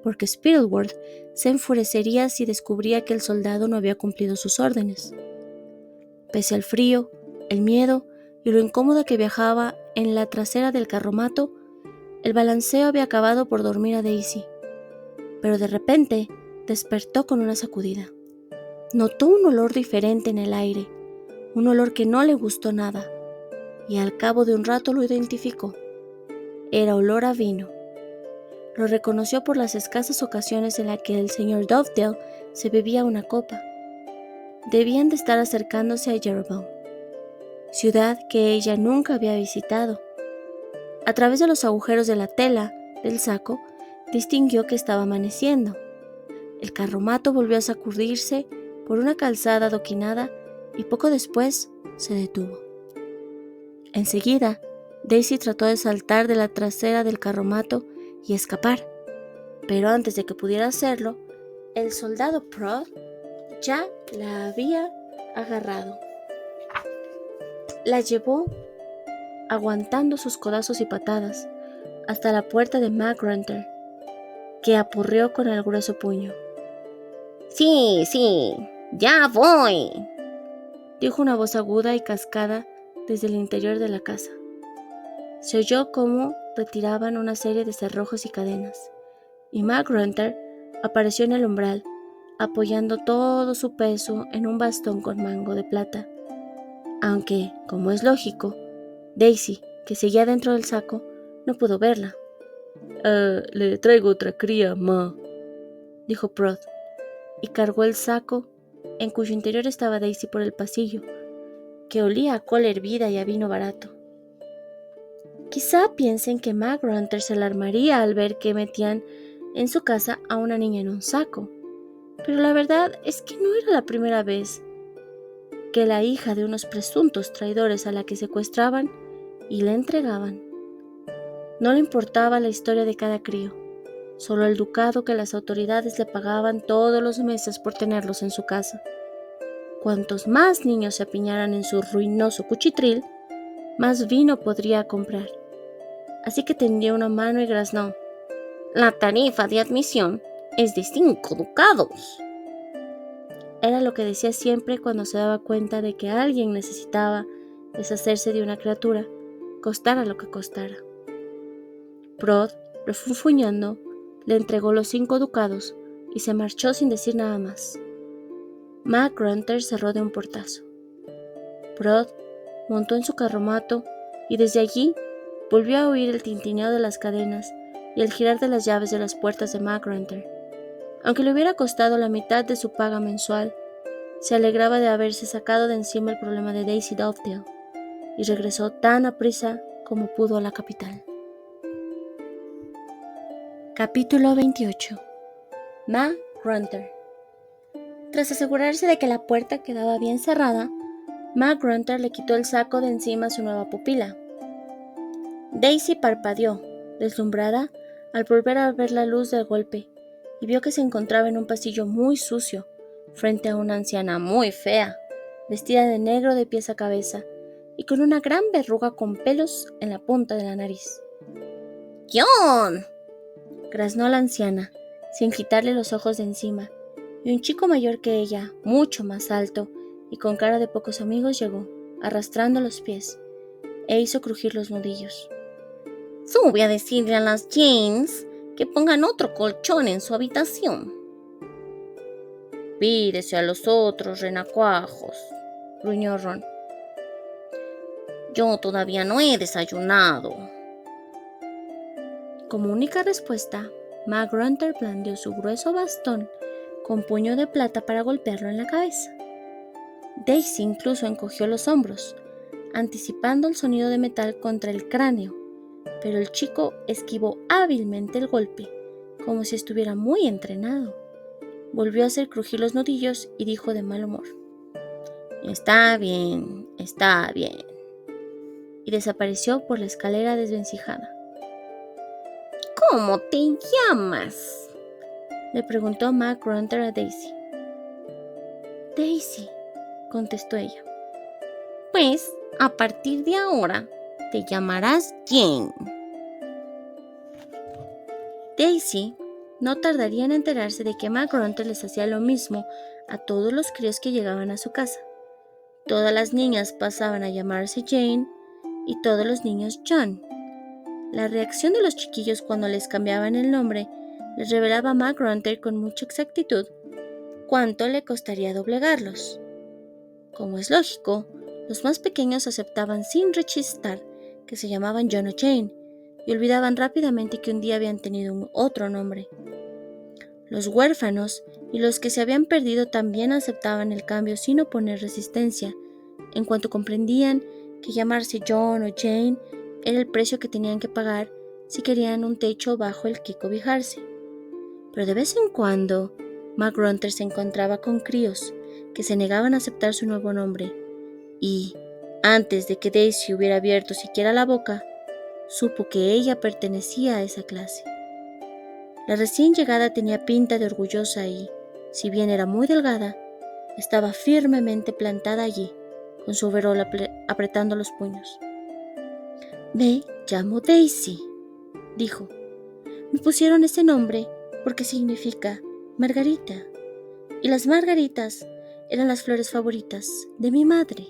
porque Spittleworth se enfurecería si descubría que el soldado no había cumplido sus órdenes. Pese al frío, el miedo y lo incómoda que viajaba en la trasera del carromato, el balanceo había acabado por dormir a Daisy. Pero de repente despertó con una sacudida. Notó un olor diferente en el aire, un olor que no le gustó nada, y al cabo de un rato lo identificó. Era olor a vino. Lo reconoció por las escasas ocasiones en las que el señor Dovedale se bebía una copa. Debían de estar acercándose a Jeroboam, ciudad que ella nunca había visitado. A través de los agujeros de la tela del saco, distinguió que estaba amaneciendo. El carromato volvió a sacudirse por una calzada adoquinada y poco después se detuvo. Enseguida, Daisy trató de saltar de la trasera del carromato y escapar, pero antes de que pudiera hacerlo, el soldado Prod ya la había agarrado. La llevó, aguantando sus codazos y patadas, hasta la puerta de Ma Grunter, que aporreó con el grueso puño. Sí, ya voy, dijo una voz aguda y cascada desde el interior de la casa. Se oyó cómo retiraban una serie de cerrojos y cadenas, y Ma Grunter apareció en el umbral, apoyando todo su peso en un bastón con mango de plata. Aunque, como es lógico, Daisy, que seguía dentro del saco, no pudo verla. Le traigo otra cría, ma, dijo Prod, y cargó el saco, en cuyo interior estaba Daisy, por el pasillo, que olía a cola hervida y a vino barato. Quizá piensen que Ma Grunter se alarmaría al ver que metían en su casa a una niña en un saco, pero la verdad es que no era la primera vez que la hija de unos presuntos traidores a la que secuestraban y le entregaban. No le importaba la historia de cada crío, solo el ducado que las autoridades le pagaban todos los meses por tenerlos en su casa. Cuantos más niños se apiñaran en su ruinoso cuchitril, más vino podría comprar. Así que tendió una mano y graznó. La tarifa de admisión es de 5 ducados. Era lo que decía siempre cuando se daba cuenta de que alguien necesitaba deshacerse de una criatura, costara lo que costara. Prod, refunfuñando, le entregó los 5 ducados y se marchó sin decir nada más. Ma Grunter cerró de un portazo. Prod montó en su carromato y desde allí volvió a oír el tintineo de las cadenas y el girar de las llaves de las puertas de Ma Grunter. Aunque le hubiera costado la mitad de su paga mensual, se alegraba de haberse sacado de encima el problema de Daisy Dovedale y regresó tan aprisa como pudo a la capital. Capítulo 28. Ma Grunter. Tras asegurarse de que la puerta quedaba bien cerrada, Ma Grunter le quitó el saco de encima a su nueva pupila. Daisy parpadeó, deslumbrada, al volver a ver la luz del golpe, y vio que se encontraba en un pasillo muy sucio, frente a una anciana muy fea, vestida de negro de pies a cabeza, y con una gran verruga con pelos en la punta de la nariz. ¡John! Graznó la anciana, sin quitarle los ojos de encima, y un chico mayor que ella, mucho más alto, y con cara de pocos amigos, llegó, arrastrando los pies, e hizo crujir los nudillos. Sube a decirle a las Janes que pongan otro colchón en su habitación. Pídese a los otros renacuajos, gruñó Ron. Yo todavía no he desayunado. Como única respuesta, Ma Grunter blandió su grueso bastón con puño de plata para golpearlo en la cabeza. Daisy incluso encogió los hombros, anticipando el sonido de metal contra el cráneo, pero el chico esquivó hábilmente el golpe, como si estuviera muy entrenado. Volvió a hacer crujir los nudillos y dijo de mal humor: Está bien, está bien. Y desapareció por la escalera desvencijada. ¿Cómo te llamas?, le preguntó Mac Grunter a Daisy. Daisy, contestó ella. Pues, a partir de ahora, te llamarás Jane. Daisy no tardaría en enterarse de que Mac Grunter les hacía lo mismo a todos los críos que llegaban a su casa. Todas las niñas pasaban a llamarse Jane y todos los niños John. La reacción de los chiquillos cuando les cambiaban el nombre les revelaba a Mac Grunter con mucha exactitud cuánto le costaría doblegarlos. Como es lógico, los más pequeños aceptaban sin rechistar que se llamaban John o Jane y olvidaban rápidamente que un día habían tenido otro nombre. Los huérfanos y los que se habían perdido también aceptaban el cambio sin oponer resistencia, en cuanto comprendían que llamarse John o Jane era el precio que tenían que pagar si querían un techo bajo el que cobijarse. Pero de vez en cuando, Mac Grunter se encontraba con críos que se negaban a aceptar su nuevo nombre y, antes de que Daisy hubiera abierto siquiera la boca, supo que ella pertenecía a esa clase. La recién llegada tenía pinta de orgullosa y, si bien era muy delgada, estaba firmemente plantada allí, con su overol apretando los puños. Me llamo Daisy, dijo. Me pusieron ese nombre porque significa margarita, y las margaritas eran las flores favoritas de mi madre.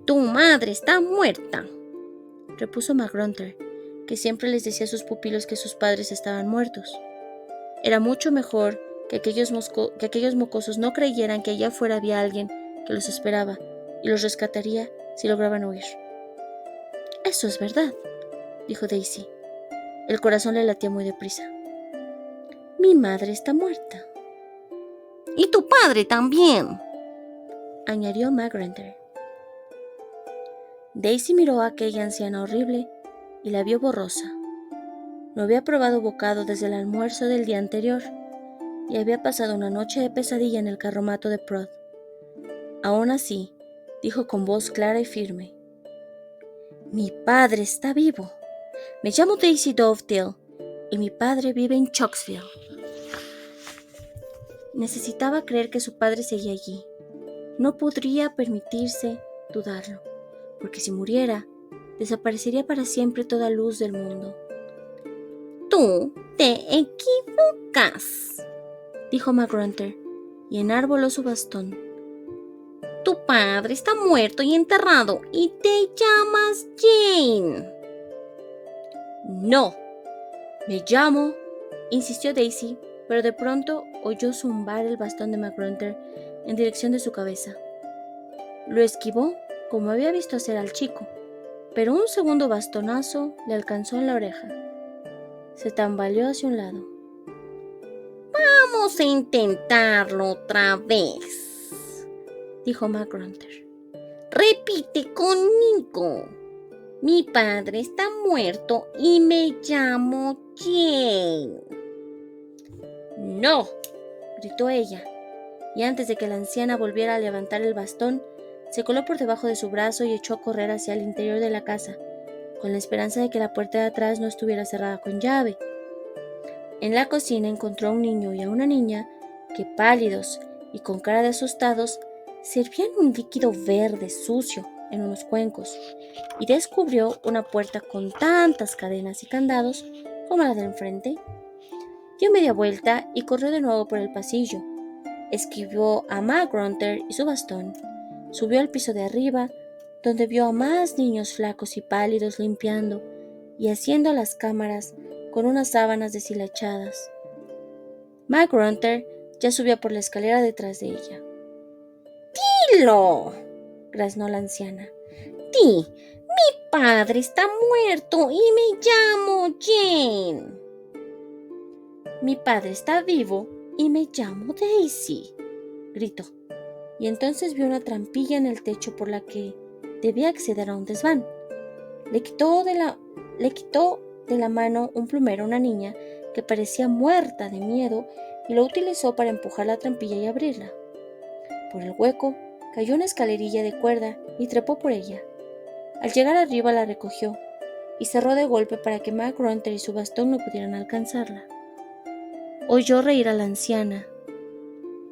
Tu madre está muerta, repuso Mac Grunter, que siempre les decía a sus pupilos que sus padres estaban muertos. Era mucho mejor que aquellos mocosos no creyeran que allá afuera había alguien que los esperaba y los rescataría si lograban huir. Eso es verdad, dijo Daisy. El corazón le latía muy deprisa. Mi madre está muerta. Y tu padre también, añadió Mac Grunter. Daisy miró a aquella anciana horrible y la vio borrosa. No había probado bocado desde el almuerzo del día anterior y había pasado una noche de pesadilla en el carromato de Prod. Aún así, dijo con voz clara y firme. Mi padre está vivo. Me llamo Daisy Dovetail y mi padre vive en Chocksville. Necesitaba creer que su padre seguía allí. No podría permitirse dudarlo, porque si muriera, desaparecería para siempre toda luz del mundo. Tú te equivocas, dijo Mac Grunter, y enarboló su bastón. Tu padre está muerto y enterrado y te llamas Jane. No, me llamo, insistió Daisy, pero de pronto oyó zumbar el bastón de Mac Grunter en dirección de su cabeza. Lo esquivó como había visto hacer al chico, pero un segundo bastonazo le alcanzó en la oreja. Se tambaleó hacia un lado. Vamos a intentarlo otra vez, dijo Mac Grunter. Repite conmigo. Mi padre está muerto y me llamo Jane. No, gritó ella, y antes de que la anciana volviera a levantar el bastón, se coló por debajo de su brazo y echó a correr hacia el interior de la casa, con la esperanza de que la puerta de atrás no estuviera cerrada con llave. En la cocina encontró a un niño y a una niña que, pálidos y con cara de asustados, servían un líquido verde sucio en unos cuencos, y descubrió una puerta con tantas cadenas y candados como la de enfrente. Dio media vuelta y corrió de nuevo por el pasillo. Esquivó a Mac Grunter y su bastón. Subió al piso de arriba, donde vio a más niños flacos y pálidos limpiando y haciendo las cámaras con unas sábanas deshilachadas. Mac Grunter ya subía por la escalera detrás de ella. ¡Dilo!, graznó la anciana. ¡Di! Mi padre está muerto y me llamo Jane. Mi padre está vivo y me llamo Daisy, gritó, y entonces vio una trampilla en el techo por la que debía acceder a un desván. Le quitó de la mano un plumero a una niña que parecía muerta de miedo y lo utilizó para empujar la trampilla y abrirla. Por el hueco cayó una escalerilla de cuerda y trepó por ella. Al llegar arriba la recogió y cerró de golpe para que Mac Grunter y su bastón no pudieran alcanzarla. Oyó reír a la anciana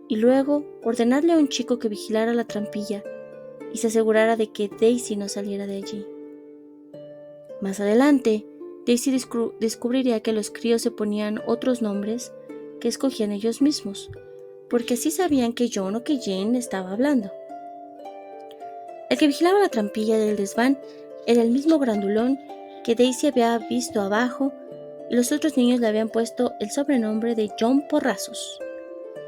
y luego ordenarle a un chico que vigilara la trampilla y se asegurara de que Daisy no saliera de allí. Más adelante, Daisy descubriría que los críos se ponían otros nombres que escogían ellos mismos, porque así sabían que John o que Jane estaba hablando. El que vigilaba la trampilla del desván era el mismo grandulón que Daisy había visto abajo, y los otros niños le habían puesto el sobrenombre de John Porrazos,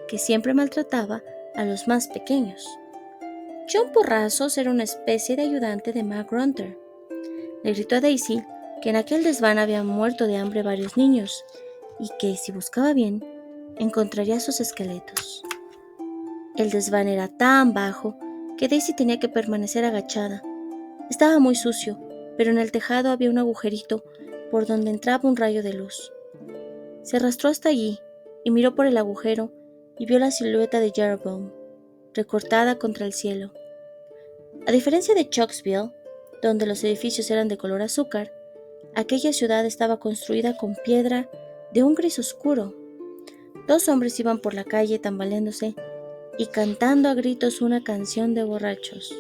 que siempre maltrataba a los más pequeños. John Porrazos era una especie de ayudante de Mac Grunter. Le gritó a Daisy que en aquel desván habían muerto de hambre varios niños y que, si buscaba bien, encontraría sus esqueletos. El desván era tan bajo que Daisy tenía que permanecer agachada. Estaba muy sucio, pero en el tejado había un agujerito por donde entraba un rayo de luz. Se arrastró hasta allí y miró por el agujero y vio la silueta de Jeroboam, recortada contra el cielo. A diferencia de Chucksville, donde los edificios eran de color azúcar, aquella ciudad estaba construida con piedra de un gris oscuro. Dos hombres iban por la calle tambaleándose y cantando a gritos una canción de borrachos.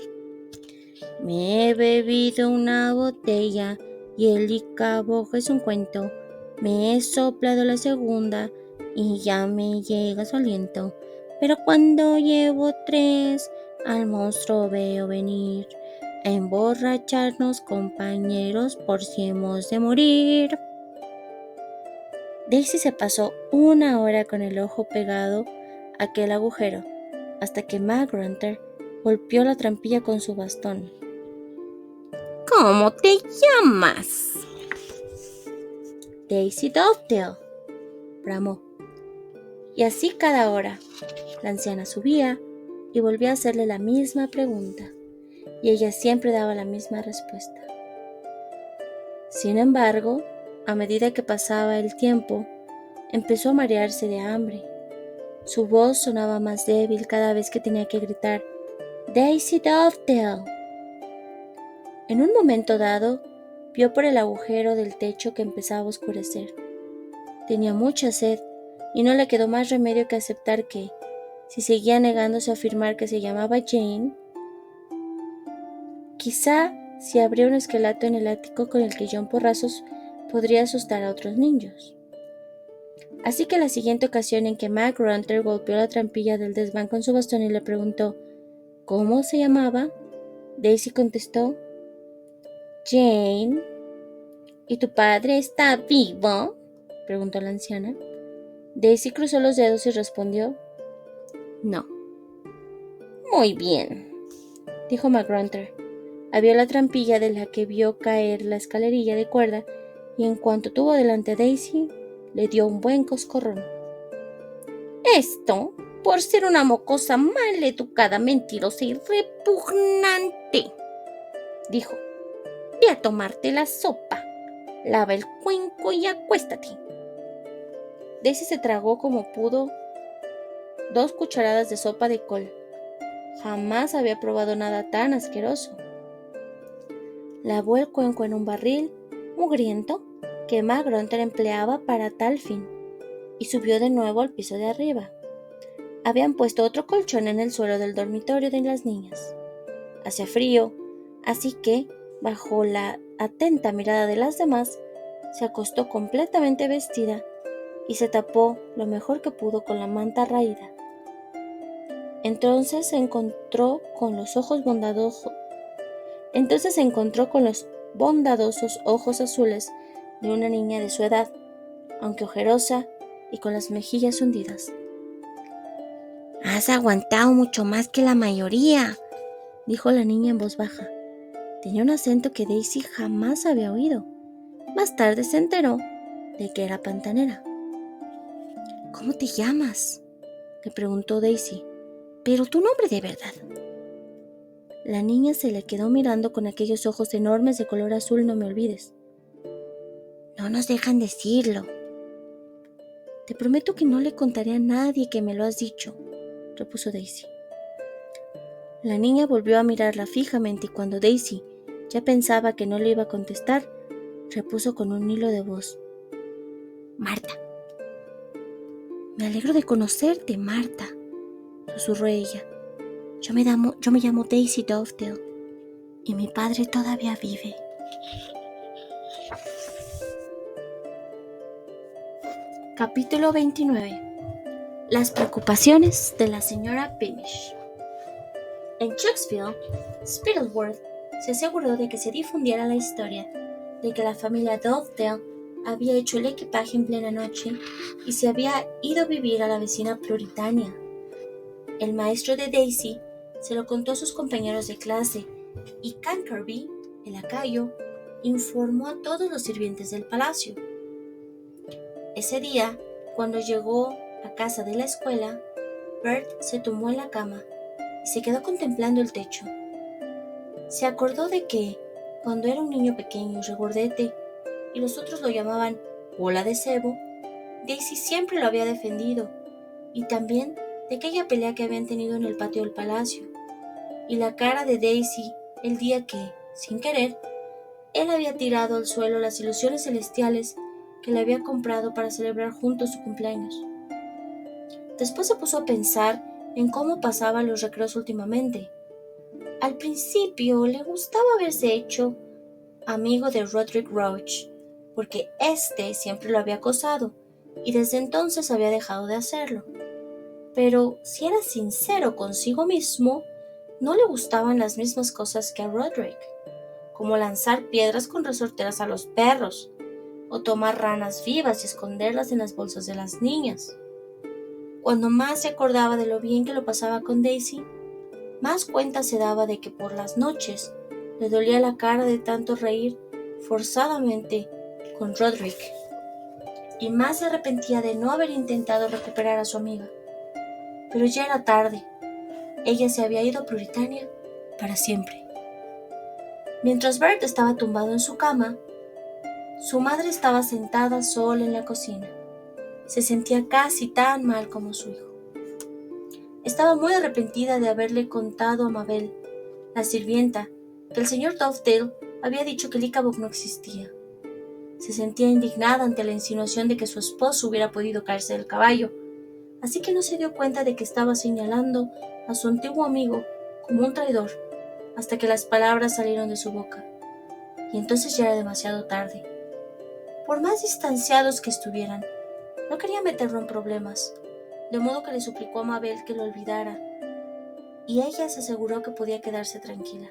Me he bebido una botella y el licaboj es un cuento. Me he soplado la segunda y ya me llega su aliento. Pero cuando llevo 3, al monstruo veo venir. A emborracharnos, compañeros, por si hemos de morir. Daisy se pasó 1 hora con el ojo pegado a aquel agujero, hasta que Mac Grunter golpeó la trampilla con su bastón. ¿Cómo te llamas? Daisy Dovetail, bramó. Y así cada hora. La anciana subía y volvía a hacerle la misma pregunta, y ella siempre daba la misma respuesta. Sin embargo, a medida que pasaba el tiempo, empezó a marearse de hambre. Su voz sonaba más débil cada vez que tenía que gritar «Daisy Dovetail». En un momento dado, vio por el agujero del techo que empezaba a oscurecer. Tenía mucha sed y no le quedó más remedio que aceptar que, si seguía negándose a afirmar que se llamaba Jane, quizá si habría un esqueleto en el ático con el que John Porrazos podría asustar a otros niños. Así que la siguiente ocasión en que Mac Grunter golpeó la trampilla del desván con su bastón y le preguntó ¿cómo se llamaba?, Daisy contestó «Jane». «¿Y tu padre está vivo?», preguntó la anciana. Daisy cruzó los dedos y respondió «No». «Muy bien», dijo Mac Grunter. Abrió la trampilla de la que vio caer la escalerilla de cuerda y en cuanto tuvo delante a Daisy, le dio un buen coscorrón. «Esto por ser una mocosa maleducada, mentirosa y repugnante», dijo. «Ve a tomarte la sopa, lava el cuenco y acuéstate». Daisy se tragó como pudo 2 cucharadas de sopa de col. Jamás había probado nada tan asqueroso. Lavó el cuenco en un barril mugriento que Mac Grunter empleaba para tal fin y subió de nuevo al piso de arriba. Habían puesto otro colchón en el suelo del dormitorio de las niñas. Hacía frío, así que, bajo la atenta mirada de las demás, se acostó completamente vestida y se tapó lo mejor que pudo con la manta raída. Entonces se encontró con los bondadosos ojos azules de una niña de su edad, aunque ojerosa y con las mejillas hundidas. «Has aguantado mucho más que la mayoría», dijo la niña en voz baja. Tenía un acento que Daisy jamás había oído. Más tarde se enteró de que era pantanera. «¿Cómo te llamas?», le preguntó Daisy. «Pero tu nombre de verdad». La niña se le quedó mirando con aquellos ojos enormes de color azul no me olvides. «No nos dejan decirlo». «Te prometo que no le contaré a nadie que me lo has dicho», repuso Daisy. La niña volvió a mirarla fijamente y cuando Daisy ya pensaba que no le iba a contestar, repuso con un hilo de voz: «Marta». «Me alegro de conocerte, Marta», susurró ella. Yo me llamo Daisy Dovedale y mi padre todavía vive». Capítulo 29. Las preocupaciones de la señora Beamish. En Chucksville, Spittleworth se aseguró de que se difundiera la historia de que la familia Dovedale había hecho el equipaje en plena noche y se había ido a vivir a la vecina Puritania. El maestro de Daisy se lo contó a sus compañeros de clase y Cankerby, el lacayo, informó a todos los sirvientes del palacio. Ese día, cuando llegó a casa de la escuela, Bert se tumbó en la cama y se quedó contemplando el techo. Se acordó de que, cuando era un niño pequeño y regordete, y los otros lo llamaban bola de cebo, Daisy siempre lo había defendido, y también de aquella pelea que habían tenido en el patio del palacio, y la cara de Daisy el día que, sin querer, él había tirado al suelo las ilusiones celestiales que le había comprado para celebrar juntos su cumpleaños. Después se puso a pensar en cómo pasaba los recreos últimamente. Al principio le gustaba haberse hecho amigo de Roderick Roach, porque éste siempre lo había acosado y desde entonces había dejado de hacerlo. Pero si era sincero consigo mismo, no le gustaban las mismas cosas que a Roderick, como lanzar piedras con resorteras a los perros, o tomar ranas vivas y esconderlas en las bolsas de las niñas. Cuando más se acordaba de lo bien que lo pasaba con Daisy, más cuenta se daba de que por las noches le dolía la cara de tanto reír forzadamente con Roderick, y más se arrepentía de no haber intentado recuperar a su amiga. Pero ya era tarde. Ella se había ido a Puritania para siempre. Mientras Bert estaba tumbado en su cama, su madre estaba sentada sola en la cocina. Se sentía casi tan mal como su hijo. Estaba muy arrepentida de haberle contado a Mabel, la sirvienta, que el señor Dovedale había dicho que el Ichabod no existía. Se sentía indignada ante la insinuación de que su esposo hubiera podido caerse del caballo, así que no se dio cuenta de que estaba señalando a su antiguo amigo como un traidor, hasta que las palabras salieron de su boca. Y entonces ya era demasiado tarde. Por más distanciados que estuvieran, no quería meterlo en problemas, de modo que le suplicó a Mabel que lo olvidara, y ella se aseguró que podía quedarse tranquila.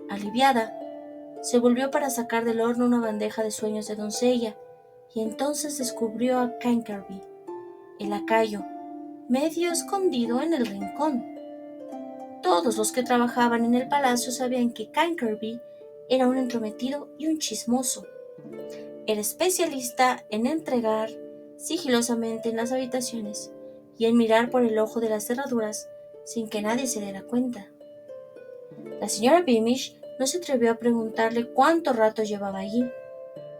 Aliviada, se volvió para sacar del horno una bandeja de sueños de doncella, y entonces descubrió a Cankerby, el lacayo, medio escondido en el rincón. Todos los que trabajaban en el palacio sabían que Cankerby era un entrometido y un chismoso. Era especialista en entregar sigilosamente en las habitaciones y en mirar por el ojo de las cerraduras sin que nadie se diera cuenta. La señora Beamish no se atrevió a preguntarle cuánto rato llevaba allí,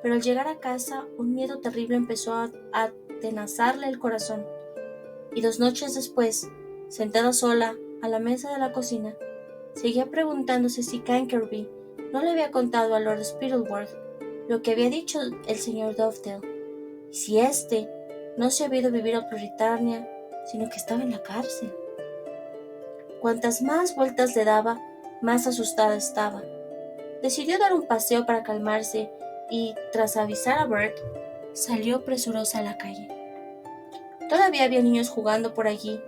pero al llegar a casa un miedo terrible empezó a atenazarle el corazón, y 2 noches después, sentada sola a la mesa de la cocina, seguía preguntándose si Cankerby no le había contado a Lord Spittleworth lo que había dicho el señor Dovedale, y si éste no se había ido a vivir a Puritania, sino que estaba en la cárcel. Cuantas más vueltas le daba, más asustada estaba. Decidió dar un paseo para calmarse y, tras avisar a Bert, salió presurosa a la calle. Todavía había niños jugando por allí,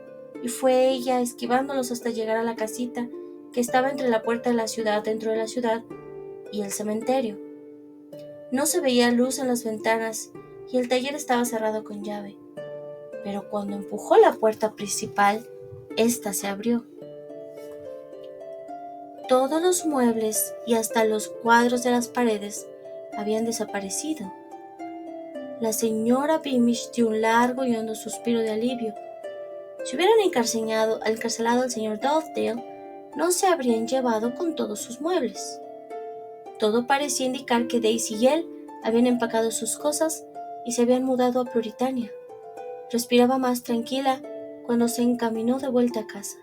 y fue ella esquivándolos hasta llegar a la casita que estaba entre la puerta de la ciudad dentro de la ciudad y el cementerio. No se veía luz en las ventanas y el taller estaba cerrado con llave, pero cuando empujó la puerta principal, ésta se abrió. Todos los muebles y hasta los cuadros de las paredes habían desaparecido. La señora Beamish dio un largo y hondo suspiro de alivio. Si hubieran encarcelado al señor Dovedale, no se habrían llevado con todos sus muebles. Todo parecía indicar que Daisy y él habían empacado sus cosas y se habían mudado a Puritania. Respiraba más tranquila cuando se encaminó de vuelta a casa.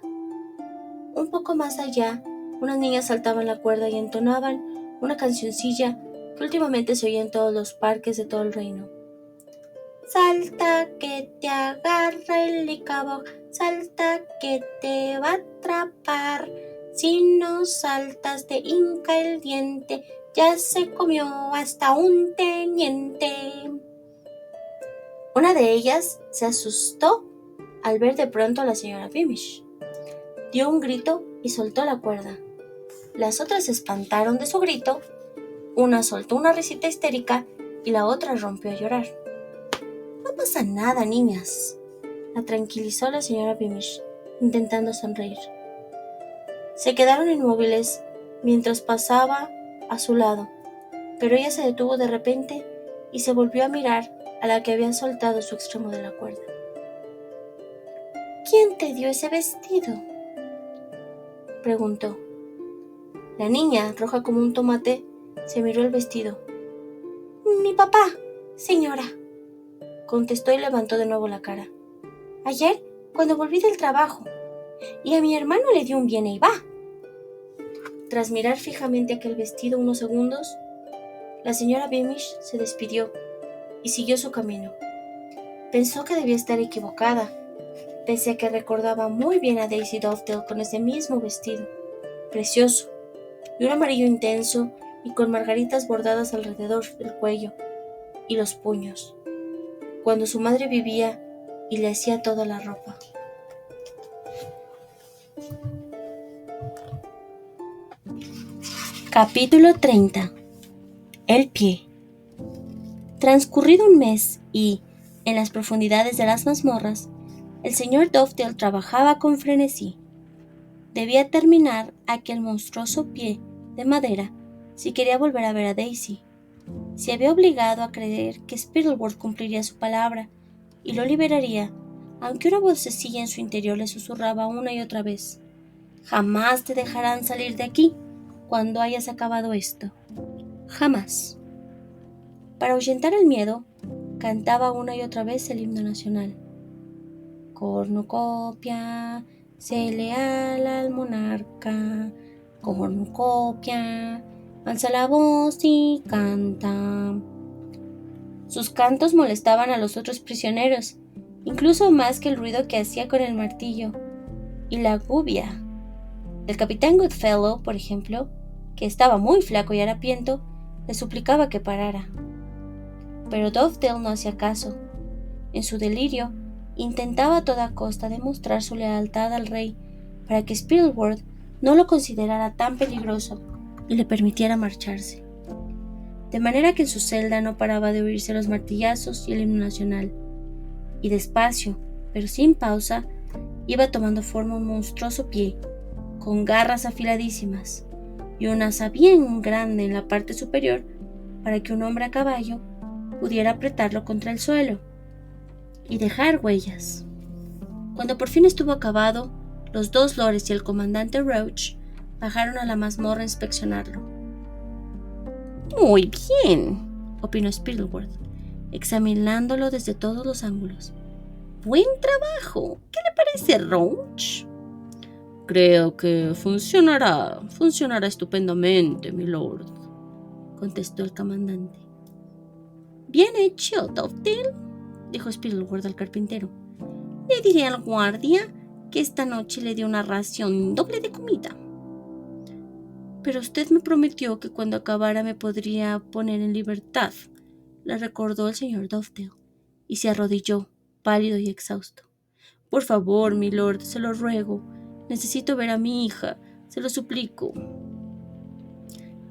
Un poco más allá, unas niñas saltaban la cuerda y entonaban una cancioncilla que últimamente se oía en todos los parques de todo el reino. Salta que te agarra el Licabog, salta que te va a atrapar. Si no saltas te hinca el diente, ya se comió hasta un teniente. Una de ellas se asustó al ver de pronto a la señora Beamish. Dio un grito y soltó la cuerda. Las otras se espantaron de su grito. Una soltó una risita histérica y la otra rompió a llorar. No pasa nada, niñas, la tranquilizó la señora Beamish, intentando sonreír. Se quedaron inmóviles mientras pasaba a su lado, pero ella se detuvo de repente y se volvió a mirar a la que había soltado su extremo de la cuerda. ¿Quién te dio ese vestido?, preguntó. La niña, roja como un tomate, se miró el vestido. Mi papá, señora, contestó y levantó de nuevo la cara. Ayer, cuando volví del trabajo, y a mi hermano le dio un viene y va. Tras mirar fijamente aquel vestido unos segundos, la señora Beamish se despidió y siguió su camino. Pensó que debía estar equivocada, pese a que recordaba muy bien a Daisy Dovetail con ese mismo vestido, precioso, de un amarillo intenso y con margaritas bordadas alrededor del cuello y los puños, cuando su madre vivía y le hacía toda la ropa. Capítulo 30. El pie. Transcurrido un mes y, en las profundidades de las mazmorras, el señor Dovetail trabajaba con frenesí. Debía terminar aquel monstruoso pie de madera si quería volver a ver a Daisy. Se había obligado a creer que Spittleworth cumpliría su palabra y lo liberaría, aunque una vocecilla en su interior le susurraba una y otra vez: «Jamás te dejarán salir de aquí cuando hayas acabado esto. Jamás». Para ahuyentar el miedo, cantaba una y otra vez el himno nacional. Cornucopia, sé leal al monarca. Cornucopia, alza la voz y canta. Sus cantos molestaban a los otros prisioneros, incluso más que el ruido que hacía con el martillo. Y la gubia. El capitán Goodfellow, por ejemplo, que estaba muy flaco y harapiento, le suplicaba que parara. Pero Dovetail no hacía caso. En su delirio, intentaba a toda costa demostrar su lealtad al rey para que Spittleworth no lo considerara tan peligroso y le permitiera marcharse. De manera que en su celda no paraba de oírse los martillazos y el himno nacional, y despacio, pero sin pausa, iba tomando forma un monstruoso pie, con garras afiladísimas y un asa bien grande en la parte superior para que un hombre a caballo pudiera apretarlo contra el suelo y dejar huellas. Cuando por fin estuvo acabado, los dos lores y el comandante Roach bajaron a la mazmorra a inspeccionarlo. «Muy bien», opinó Spittleworth, examinándolo desde todos los ángulos. «Buen trabajo. ¿Qué le parece, Roach?» «Creo que funcionará estupendamente, milord», contestó el comandante. «Bien hecho, Dovetail», dijo Spittleworth al carpintero. «Le diré al guardia que esta noche le dé una ración doble de comida». «Pero usted me prometió que cuando acabara me podría poner en libertad», le recordó el señor Dovetail, y se arrodilló, pálido y exhausto. «Por favor, milord, se lo ruego. Necesito ver a mi hija, se lo suplico».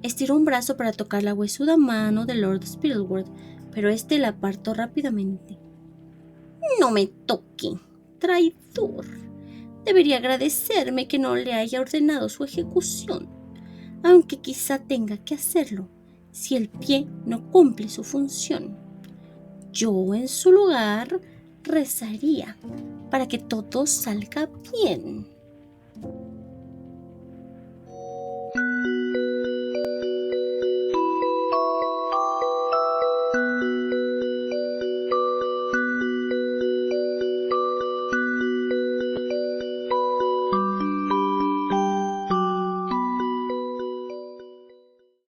Estiró un brazo para tocar la huesuda mano de Lord Spittleworth, pero éste la apartó rápidamente. «No me toque, traidor. Debería agradecerme que no le haya ordenado su ejecución, aunque quizá tenga que hacerlo si el pie no cumple su función. Yo, en su lugar, rezaría para que todo salga bien».